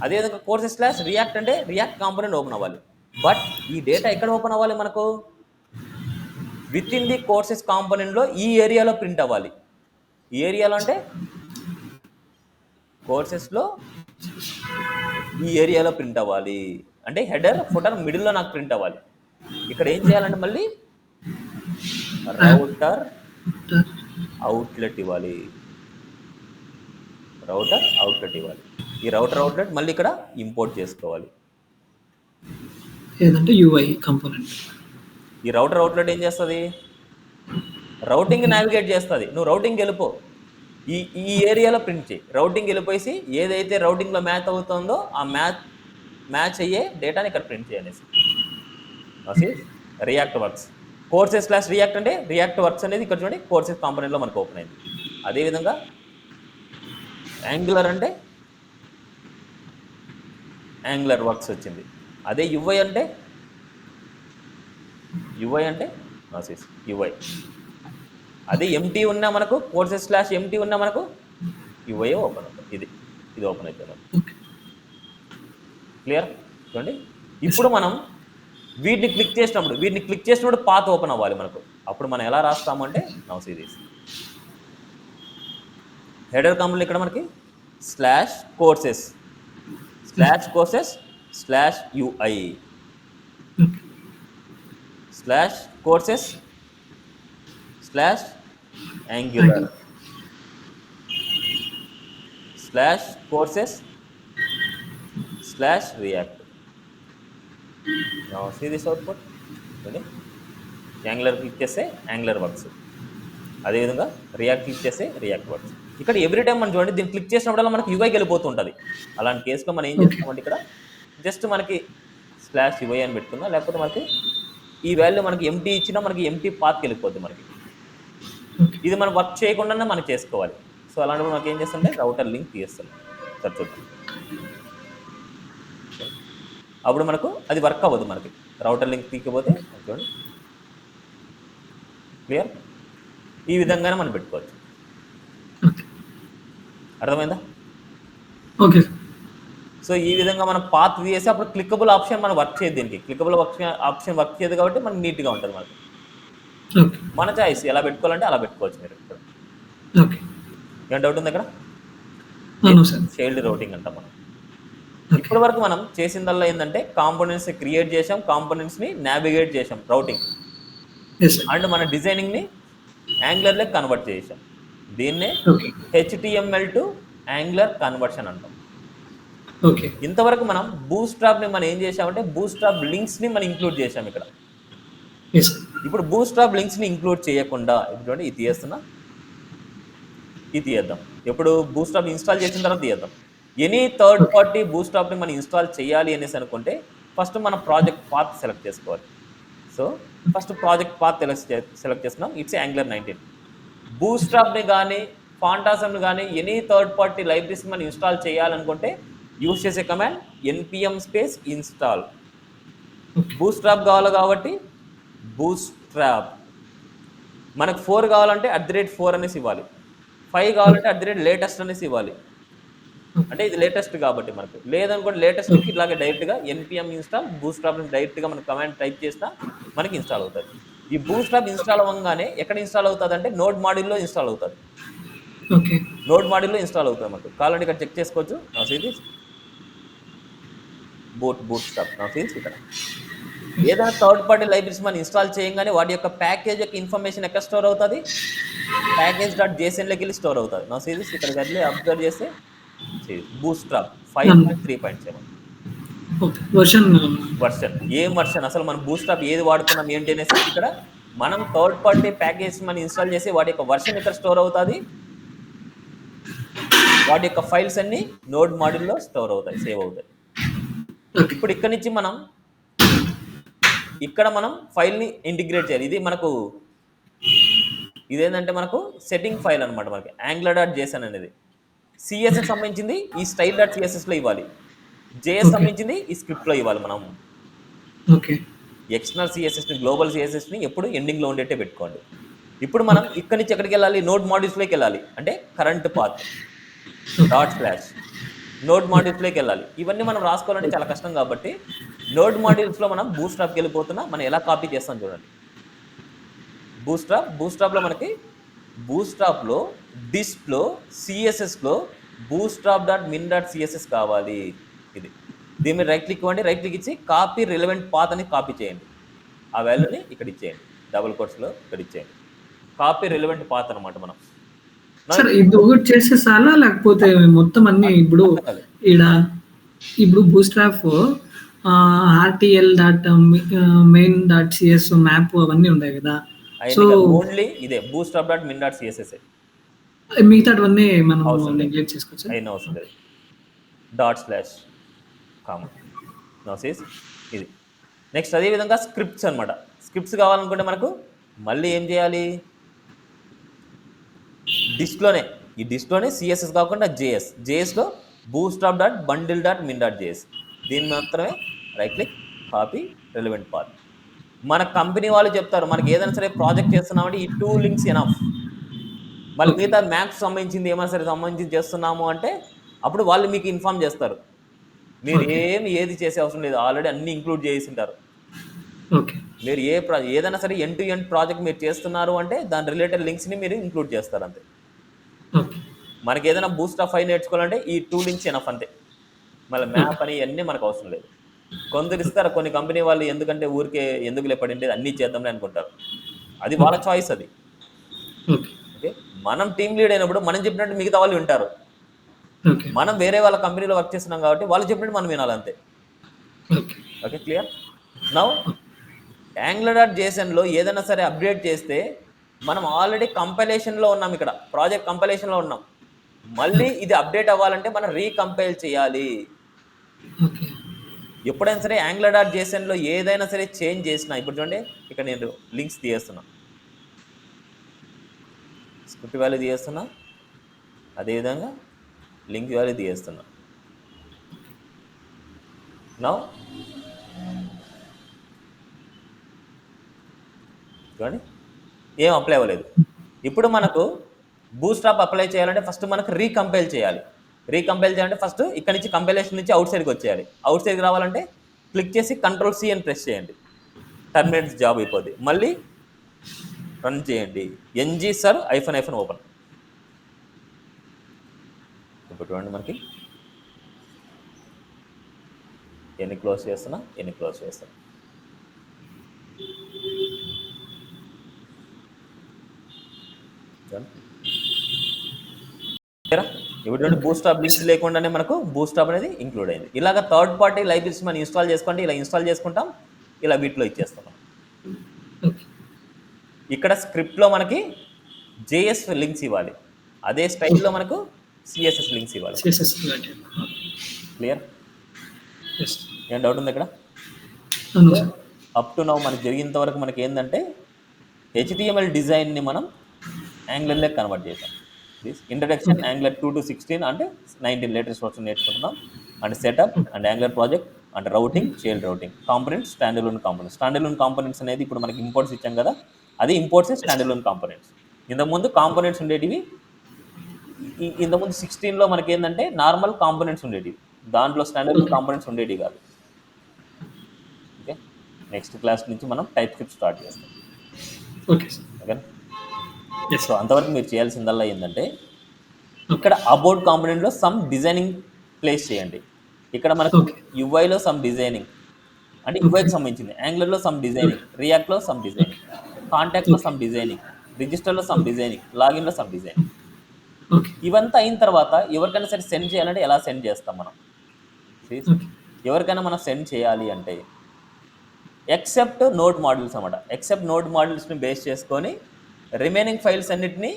అదేవిధంగా courses/react అంటే react కాంపోనెంట్ ఓపెన్ అవ్వాలి. బట్ ఈ డేటా ఎక్కడ ఓపెన్ అవ్వాలి? మనకు విత్ ఇన్ ది కోర్సెస్ కాంపోనెంట్లో ఈ ఏరియాలో ప్రింట్ అవ్వాలి. ఈ ఏరియాలో అంటే కోర్సెస్లో ఈ ఏరియాలో ప్రింట్ అవ్వాలి. అంటే హెడర్ ఫుటర్ మిడిల్లో నాకు ప్రింట్ అవ్వాలి. ఇక్కడ ఏం చేయాలంటే మళ్ళీ రౌటర్ అవుట్లెట్ ఇవ్వాలి. ఈ రౌటర్ అవుట్లెట్ మళ్ళీ ఇక్కడ ఇంపోర్ట్ చేసుకోవాలి. ఏదంటే యూఐ కాంపోనెంట్. ఈ రౌటర్ అవుట్లెట్ ఏం చేస్తుంది? రౌటింగ్ నావిగేట్ చేస్తుంది. నువ్వు రౌటింగ్ వెళ్ళిపో, ఈ ఏరియాలో ప్రింట్ చేయి. రౌటింగ్ వెళ్ళిపోయి ఏదైతే రౌటింగ్లో మ్యాచ్ అవుతుందో ఆ మ్యాచ్ అయ్యే డేటాని ఇక్కడ ప్రింట్ చేయనేసి. React works. courses/react అంటే రియాక్ట్ వర్క్స్ అనేది ఇక్కడ చూడండి కోర్సెస్ కాంపోనెంట్లో మనకు ఓపెన్ అయింది. అదేవిధంగా యాంగులర్ అంటే యాంగులర్ వర్క్స్ వచ్చింది. అదే యూఐ అంటే యూఐ. అదే ఎంటీ ఉన్నా మనకు courses/empty ఉన్నా మనకు యూఐ ఓపెన్ అవుతుంది. ఇది ఇది ఓపెన్ అవుతుంది. ఓకే. క్లియర్? చూడండి. ఇప్పుడు మనం వీటిని క్లిక్ చేసినప్పుడు పాత్ ఓపెన్ అవ్వాలి మనకు. అప్పుడు మనం ఎలా రాస్తామంటే now see this. Header component ఇక్కడ మనకి /courses /UI /courses /Angular /courses /React. Now see this output. Angular click చేస్తే యాంగులర్ వర్క్స్, అదేవిధంగా రియాక్ట్ క్లిక్ చేస్తే రియాక్ట్ వర్క్స్. ఇక్కడ ఎవ్రీ టైం మనం చూడండి, దీన్ని క్లిక్ చేసినప్పుడల్లా మనకి యూఐకి వెళ్ళిపోతుంటుంది. అలాంటి కేసులో మనం ఏం చేస్తామంటే ఇక్కడ జస్ట్ మనకి /UI అని పెట్టుకుందాం, లేకపోతే మనకి ఈ వాల్యూ మనకి ఎంటీ ఇచ్చినా మనకి ఎంటీ పాత్కి వెళ్ళిపోద్ది మనకి. ఇది మనం వర్క్ చేయకుండానే మనం చేసుకోవాలి. సో అలాంటప్పుడు మనకి ఏం చేస్తుంటే రౌటర్ లింక్ తీస్తాం. సార్ చూద్దాం, అప్పుడు మనకు అది వర్క్ అవ్వదు. మనకి రౌటర్ లింక్ తీయకపోతే చూడండి. క్లియర్? ఈ విధంగానే మనం పెట్టుకోవచ్చు. అర్థమైందా? ఓకే. సో ఈ విధంగా మనం పాత్ తీసేసి అప్పుడు క్లికబుల్ ఆప్షన్ మనం వర్క్ చేయదు. దీనికి క్లికబుల్ ఆప్షన్ వర్క్ చేయదు కాబట్టి మనకి నీట్గా ఉంటుంది. మనకి మన చాయిస్ ఎలా పెట్టుకోవాలంటే అలా పెట్టుకోవచ్చు మీరు. ఏం డౌట్ ఉంది అక్కడ? షేర్డ్ రౌటింగ్ అంటాం మనం. ఇప్పటి వరకు మనం చేసిందల్లా ఏంటంటే కాంపోనెంట్స్ క్రియేట్ చేసాం, కాంపోనెంట్స్ని నావిగేట్ చేసాం రౌటింగ్, అండ్ మన డిజైనింగ్ని యాంగులర్లో కన్వర్ట్ చేసాం. దీన్నే HTML టు యాంగులర్ కన్వర్షన్ అంటాం. ఇంతవరకు మనం బూట్స్ట్రాప్ని మనం ఏం చేసామంటే బూట్స్ట్రాప్ లింక్స్ని మనం ఇంక్లూడ్ చేసాం ఇక్కడ. ఇప్పుడు బూట్స్ట్రాప్ లింక్స్ని ఇంక్లూడ్ చేయకుండా ఇప్పుడు ఇది తీస్తున్నా, ఇది తీద్దాం. ఎప్పుడు బూట్స్ట్రాప్ ఇన్స్టాల్ చేసిన తర్వాత తీద్దాం. ఎనీ థర్డ్ పార్టీ బూట్స్ట్రాప్ని మనం ఇన్స్టాల్ చేయాలి అనేసి అనుకుంటే ఫస్ట్ మనం ప్రాజెక్ట్ పాత్ సెలెక్ట్ చేసుకోవాలి. So first project path select చేసుకున్నాం. It's Angular 19. బూట్స్ట్రాప్ని కానీ ఫాంటాసమ్ని కానీ ఎనీ థర్డ్ పార్టీ లైబ్రరీస్ని మనం ఇన్స్టాల్ చేయాలనుకుంటే యూజ్ చేసే కమాండ్ npm install. బూట్స్ట్రాప్ కావాలి కాబట్టి బూట్స్ట్రాప్. మనకు 4 కావాలంటే @4 అనేసి ఇవ్వాలి, 5 కావాలంటే @latest అనేసి ఇవ్వాలి. అంటే ఇది లేటెస్ట్ కాబట్టి మనకు లేదనుకోండి, లేటెస్ట్కి ఇలాగే డైరెక్ట్గా npm install బూట్స్ట్రాప్ డైరెక్ట్గా మన కమాండ్ టైప్ చేసినా మనకి ఇన్స్టాల్ అవుతుంది. ఈ బూట్స్ట్రాప్ ఇన్స్టాల్ అవ్వగానే ఎక్కడ ఇన్స్టాల్ అవుతుంది అంటే నోడ్ మాడ్యూల్లో ఇన్స్టాల్ అవుతుంది. నోడ్ మాడ్యూల్లో ఇన్స్టాల్ అవుతుంది మనకు. కావాలంటే ఇక్కడ చెక్ చేసుకోవచ్చు. నా ఇది బూట్స్ట్రాప్. నా ఇది ఇక్కడ ఏదైనా థర్డ్ పార్టీ లైబ్రరీస్ మనం ఇన్స్టాల్ చేయగానే వాటి యొక్క ప్యాకేజ్ యొక్క ఇన్ఫర్మేషన్ ఎక్కడ స్టోర్ అవుతుంది, package.jsonలోకి వెళ్ళి స్టోర్ అవుతుంది. నా సిరీస్ ఇక్కడికి వెళ్ళి అబ్జర్వ్ చేస్తే బూట్స్ట్రాప్ 5.3.7 వర్షన్. ఏం వర్షన్ అసలు మనం బూట్స్ట్రాప్ ఏది వాడుతున్నాం ఏంటి అనేసి ఇక్కడ మనం థర్డ్ పార్టీ ప్యాకేజ్ మనం ఇన్స్టాల్ చేసి వాటి యొక్క వర్షన్ ఇక్కడ స్టోర్ అవుతుంది. వాటి యొక్క ఫైల్స్ అన్ని నోడ్ మాడ్యూల్లో స్టోర్ అవుతాయి, సేవ్ అవుతాయి. ఇప్పుడు ఇక్కడ నుంచి ఇక్కడ మనం ఫైల్ని ఇంటిగ్రేట్ చేయాలి. ఇది మనకు ఇదేంటంటే మనకు సెట్టింగ్ ఫైల్ అనమాట. మనకి angular.json అనేది సిఎస్ఎస్ సంబంధించింది ఈ style.cssలో ఇవ్వాలి, జేఎస్ సంబంధించింది ఈ స్క్రిప్ట్లో ఇవ్వాలి. మనం ఎక్స్టర్నల్ సిఎస్ఎస్ని గ్లోబల్ సిఎస్ఎస్ని ఎప్పుడు ఎండింగ్లో ఉండేట్టే పెట్టుకోండి. ఇప్పుడు మనం ఇక్కడి నుంచి ఎక్కడికి వెళ్ళాలి, నోడ్ మాడ్యూల్స్లోకి వెళ్ళాలి. అంటే కరెంట్ పాత్ ./ నోడ్ మాడ్యూల్స్లోకి వెళ్ళాలి. ఇవన్నీ మనం రాసుకోవాలంటే చాలా కష్టం కాబట్టి నోడ్ మాడ్యూల్స్లో మనం బూట్స్ట్రాప్కి వెళ్ళిపోతున్నా మనం ఎలా కాపీ చేస్తాం చూడండి. బూట్స్ట్రాప్లో మనకి బూట్స్ట్రాప్లో డిస్ప్లో సిఎస్ఎస్లో bootstrap.min.css కావాలి. ఇది దీని మీద రైట్ క్లిక్ ఇవ్వండి, రైట్ క్లిక్ ఇచ్చి కాపీ రిలవెంట్ పాత్ అని కాపీ చేయండి. ఆ వాల్యూని ఇక్కడ ఇచ్చేయండి, డబుల్ కోట్స్లో ఇక్కడ ఇచ్చేయండి. కాపీ రిలవెంట్ పాత్ అనమాట. మనం ఇది ఒకటి చేసేసాలా లేకపోతే మొత్తం అన్ని? ఇప్పుడు బూట్స్ట్రాప్ RTL.main.cs మ్యాప్ అవన్నీ ఉన్నాయి కదా, సో ఓన్లీ ఇదే bootstrap.min.css మిగతావన్నీ మనం నెగ్లెక్ట్ చేసుకోవచ్చు. అయినా అవసరం లేదు. ./ ఇది నెక్స్ట్. అదేవిధంగా స్క్రిప్ట్స్ అనమాట. స్క్రిప్ట్స్ కావాలనుకుంటే మనకు మళ్ళీ ఏం చేయాలి, ఈ డిస్క్లోనే సిఎస్ఎస్ కాకుండా జేఎస్లో bootstrap.bundle.min.js దీన్ని మాత్రమే right click copy relevant path. మన కంపెనీ వాళ్ళు చెప్తారు మనకి ఏదైనా సరే ప్రాజెక్ట్ చేస్తున్నామంటే ఈ 2 లింక్స్ ఎనఫ్. మళ్ళీ మిగతా మ్యాథ్స్ సంబంధించింది ఏమైనా సరే సంబంధించి చేస్తున్నాము అంటే అప్పుడు వాళ్ళు మీకు ఇన్ఫార్మ్ చేస్తారు. మీరు ఓకే. ఏది చేసే అవసరం లేదు, ఆల్రెడీ అన్ని ఇంక్లూడ్ చేసి ఉంటారు. ఓకే. మీరు ఏదైనా సరే ఎండ్ టు ఎండ్ ప్రాజెక్ట్ మీరు చేస్తున్నారు అంటే దాని రిలేటెడ్ లింక్స్ని మీరు ఇంక్లూడ్ చేస్తారు అంతే. ఓకే. మనకి ఏదైనా బూస్ట్ ఆఫ్ 5 నేర్చుకోవాలంటే ఈ 2 లింక్స్ ఎనఫ్ అంతే. మళ్ళీ ఓకే. మ్యాప్ అని ఇవన్నీ మనకు అవసరం లేదు. కొందరు ఇస్తారు, కొన్ని కంపెనీ వాళ్ళు ఎందుకంటే ఊరికే ఎందుకులే పడింది అన్నీ చేద్దాంలే అనుకుంటారు. అది వాళ్ళ ఓకే. చాయిస్ అది. ఓకే. ఓకే, మనం టీమ్ లీడ్ అయినప్పుడు మనం చెప్పినట్టు మిగతా వాళ్ళు వింటారు. ఓకే. మనం వేరే వాళ్ళ కంపెనీలో వర్క్ చేస్తున్నాం కాబట్టి వాళ్ళు చెప్పినట్టు మనం వినాలి అంతే. ఓకే. Okay, clear now. Angular.jsonలో ఏదైనా సరే అప్డేట్ చేస్తే మనం ఆల్రెడీ కంపైలేషన్లో ఉన్నాం, ఇక్కడ ప్రాజెక్ట్ కంపైలేషన్లో ఉన్నాం. మళ్ళీ ఓకే. ఇది అప్డేట్ అవ్వాలంటే మనం రీకంపైల్ చేయాలి. ఓకే. ఎప్పుడైనా సరే Angular.jsonలో ఏదైనా సరే చేంజ్ చేసినా, ఇప్పుడు చూడండి ఇక్కడ నేను లింక్స్ తీయేస్తున్నా, స్క్రిప్ట్ వాల్యూ తీయేస్తున్నా, అదేవిధంగా లింక్ వాల్యూ తీయేస్తున్నా. నౌ చూడండి ఏం అప్లై అవ్వలేదు. ఇప్పుడు మనకు బూస్ట్రాప్ అప్లై చేయాలంటే ఫస్ట్ మనకు రీకంపైల్ చేయాలి. రీకంపైల్ చేయాలంటే ఫస్ట్ ఇక్కడ నుంచి కంపైలేషన్ నుంచి అవుట్ సైడ్కి వచ్చేయాలి. అవుట్ సైడ్కి రావాలంటే క్లిక్ చేసి Ctrl+C అని ప్రెస్ చేయండి, టర్మినేట్స్ జాబ్ అయిపోద్ది. మళ్ళీ రన్ చేయండి, ng-sir --- ఓపెన్. ఇప్పుడు చూడండి మనకి ఎన్ని క్లోజ్ చేస్తున్నా. ఇప్పుడు చూడండి బూస్ట్రాప్ లింక్స్ లేకుండానే మనకు బూస్ట్రాప్ అనేది ఇంక్లూడ్ అయింది. ఇలాగ థర్డ్ పార్టీ లైబ్రరీస్ మనం ఇన్స్టాల్ చేసుకోండి, ఇలా ఇన్స్టాల్ చేసుకుంటాం, ఇలా వీటిలో ఇచ్చేస్తాం. ఓకే. ఇక్కడ స్క్రిప్ట్లో మనకి జేఎస్ లింక్స్ ఇవ్వాలి, అదే స్టైల్లో మనకు సిఎస్ఎస్ లింక్స్ ఇవ్వాలి. సిఎస్ఎస్ లాంటివి. క్లియర్? ఎస్. ఏం డౌట్ ఉంది ఇక్కడ? అవును సార్. అప్ టు నౌ మనకి జరిగినంత వరకు మనకి ఏంటంటే HTML డిజైన్ని మనం యాంగులర్లో కన్వర్ట్ చేసాం. ఇంట్రడక్షన్ Angular 2 to 16 అంటే 19 లేటెస్ట్ వర్షన్ నేర్చుకుంటున్నాం. And setup and Angular project and routing, child routing, components, స్టాండర్లోన్ components. స్టాండర్లోన్ components అనేది ఇప్పుడు మనకి ఇంపోర్ట్స్ ఇచ్చాం కదా, అది ఇంపోర్ట్స్ స్టాండర్లోన్ కాంపోనెంట్స్. ఇంతకుముందు కాంపోనెంట్స్ ఉండేటివి, ఇంతకుముందు 16లో మనకి ఏంటంటే నార్మల్ కాంపోనెంట్స్ ఉండేటివి, దాంట్లో స్టాండర్లోన్ కాంపోనెంట్స్ ఉండేటివి కాదు. ఓకే, నెక్స్ట్ క్లాస్ నుంచి మనం టైప్ స్క్రిప్ట్ స్టార్ట్ చేస్తాం. Okay sir. Okay, yes. So అంతవరకు మీరు చేయాల్సిందల్లా ఏంటంటే ఇక్కడ అబౌట్ కాంపోనెంట్లో సమ్ డిజైనింగ్ ప్లేస్ చేయండి. ఇక్కడ మనకు ఓకే. యూఐలో సమ్ డిజైనింగ్ అంటే యూఐకి సంబంధించింది, యాంగులర్లో సమ్ డిజైనింగ్, రియాక్ట్లో సమ్ డిజైనింగ్, కాంటాక్ట్లో సమ్ డిజైనింగ్, రిజిస్టర్లో సమ్ డిజైనింగ్, లాగిన్లో సమ్ డిజైనింగ్. ఓకే. ఇవంతా అయిన తర్వాత ఎవరికైనా సరే సెండ్ చేయాలంటే ఎలా సెండ్ చేస్తాం మనం? ఓకే. ఎవరికైనా మనం సెండ్ చేయాలి అంటే ఎక్సెప్ట్ నోడ్ మాడ్యూల్స్ అన్నమాట. ఎక్సెప్ట్ నోడ్ మాడ్యూల్స్ని బేస్ చేసుకొని రిమైనింగ్ ఫైల్స్ అన్నిటినీ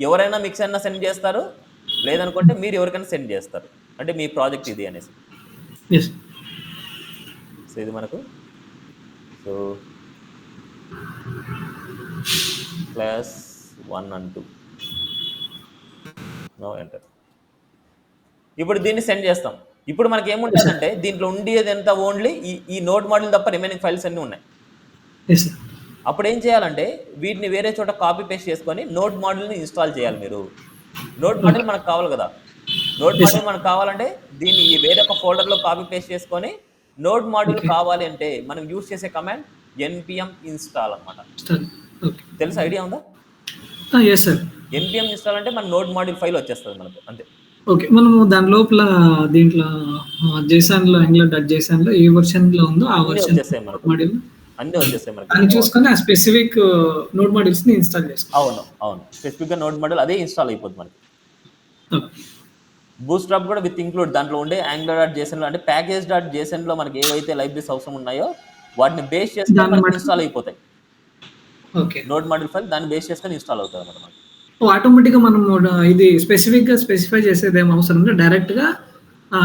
ఎవరైనా మీకు సెండ్ చేస్తారు, లేదనుకుంటే మీరు ఎవరికైనా సెండ్ చేస్తారు. అంటే మీ ప్రాజెక్ట్ ఇది అనేసి. ఎస్. సో ఇది మనకు క్లాస్ 1 and 2. No enter. ఇప్పుడు దీన్ని సెండ్ చేస్తాం. ఇప్పుడు మనకి ఏముంటుందంటే దీంట్లో ఉండేది ఎంత, ఓన్లీ ఈ నోడ్ మాడ్యూల్ తప్ప రిమైనింగ్ ఫైల్స్ అన్నీ ఉన్నాయి. Yes sir. అప్పుడు ఏం చేయాలంటే వీటిని వేరే చోట కాపీ పేస్ట్ చేసుకొని నోడ్ మాడ్యూల్ని ఇన్స్టాల్ చేయాలి మీరు. నోడ్ మాడ్యూల్ మనకు కావాలి కదా, నోడ్ మాడ్యూల్ మనకు కావాలంటే దీన్ని వేరే ఒక ఫోల్డర్లో కాపీ పేస్ట్ చేసుకొని నోడ్ మాడ్యూల్ కావాలి అంటే మనం యూజ్ చేసే కమాండ్ npm install అన్నమాట. తెలుసు, ఐడియా ఉందా? Yes sir. npm install అంటే మన నోడ్ మాడ్యూల్ ఫైల్ వచ్చేస్తుంది మనకు అంతే. ఓకే, మనము దాని లోపల దీంట్లో జేసన్లో Angular.jsonలో ఏ వర్షన్లో ఉందో ఆ వర్షన్ వచ్చేస్తాయి మనకు, మాడ్యూల్ అన్నీ వచ్చేస్తాయి మనకి. అని చూసుకొని ఆ స్పెసిఫిక్ నోడ్ మాడ్యూల్స్ని ఇన్స్టాల్ చేసుకోవాలి. అవును, స్పెసిఫిక్గా నోడ్ మాడ్యూల్ అదే ఇన్స్టాల్ అయిపోతుంది మనకి. బూస్ట్రాప్ కూడా విత్ ఇంక్లూడ్ దాంట్లో ఉండే Angular.jsonలో అంటే ప్యాకేజ్.jsonలో మనకి ఏవైతే లైబ్రరీస్ అవసరం ఉన్నాయో వాటిని బేస్ చేసుకొని మనకి ఇన్స్టాల్ అయిపోతాయి. ఓకే, నోడ్ మాడ్యూల్ ఫైల్ దాన్ని బేస్ చేసుకొని ఇన్స్టాల్ అవుతుంది అన్నమాట. ఆటోమేటిక్గా మనం ఇది స్పెసిఫిక్గా స్పెసిఫై చేసేది ఏం అవసరం లేదు, డైరెక్ట్గా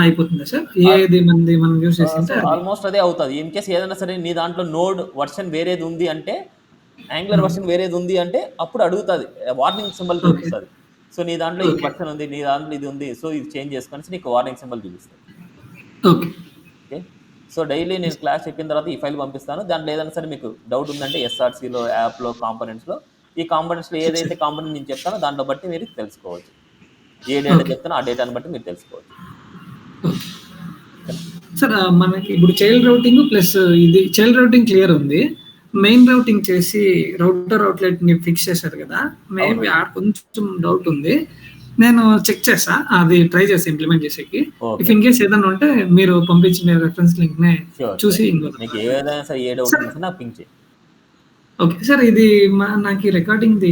అయిపోతుందా సార్? ఏది మనం యూజ్ చేసింటే ఆల్మోస్ట్ అదే అవుతుంది. ఇన్ కేస్ ఏదైనా సరే నీ దాంట్లో నోడ్ వర్షన్ వేరేది ఉంది అంటే, యాంగులర్ వర్షన్ వేరేది ఉంది అంటే అప్పుడు అడుగుతుంది, వార్నింగ్ సింబల్ చూపిస్తుంది. సో నీ దాంట్లో ఈ వర్షన్ ఉంది, నీ దాంట్లో ఇది ఉంది, సో ఇది చేంజ్ చేసుకొని నీకు వార్నింగ్ సింబల్ చూపిస్తుంది. ఓకే, సో డైలీ నేను క్లాస్ చెప్పిన తర్వాత ఈ ఫైల్ పంపిస్తాను. దాంట్లో ఏదైనా సరే మీకు డౌట్ ఉందంటే SRCలో, యాప్లో, కాంపోనెంట్స్లో, ఈ కాంపోనెంట్స్లో ఏదైతే కాంపోనెంట్ నేను చెప్తానో దాంట్లో బట్టి మీరు తెలుసుకోవచ్చు. ఏ డేటా ఓకే. చెప్తానో ఆ డేటాను బట్టి మీరు తెలుసుకోవచ్చు. ఓకే. సార్ మనకి ఇప్పుడు చైల్డ్ రౌటింగ్ ప్లస్ ఇది చైల్డ్ రౌటింగ్ క్లియర్ ఉంది. మెయిన్ రౌటింగ్ చేసి రౌటర్ అవుట్‌లెట్‌ని ఫిక్స్ చేశారు కదా! అవును. మేబీ కొంచెం డౌట్ ఉంది. నేను చెక్ చేస్తా. అది ట్రై చేస్తా ఇంప్లిమెంట్ చేసేకి. If okay. ఇన్ కేస్ ఏదన్నా ఉంటే మీరు పంపించిన రెఫరెన్స్ లింక్‌నే ష్యూర్. చూసి నీకు ఏదైనా సరే ఏ డౌట్ సార్ ఉన్నా సరే నాకు పింగ్ చెయి. ఓకే. సార్ ఇది నాకీ రికార్డింగ్‌ది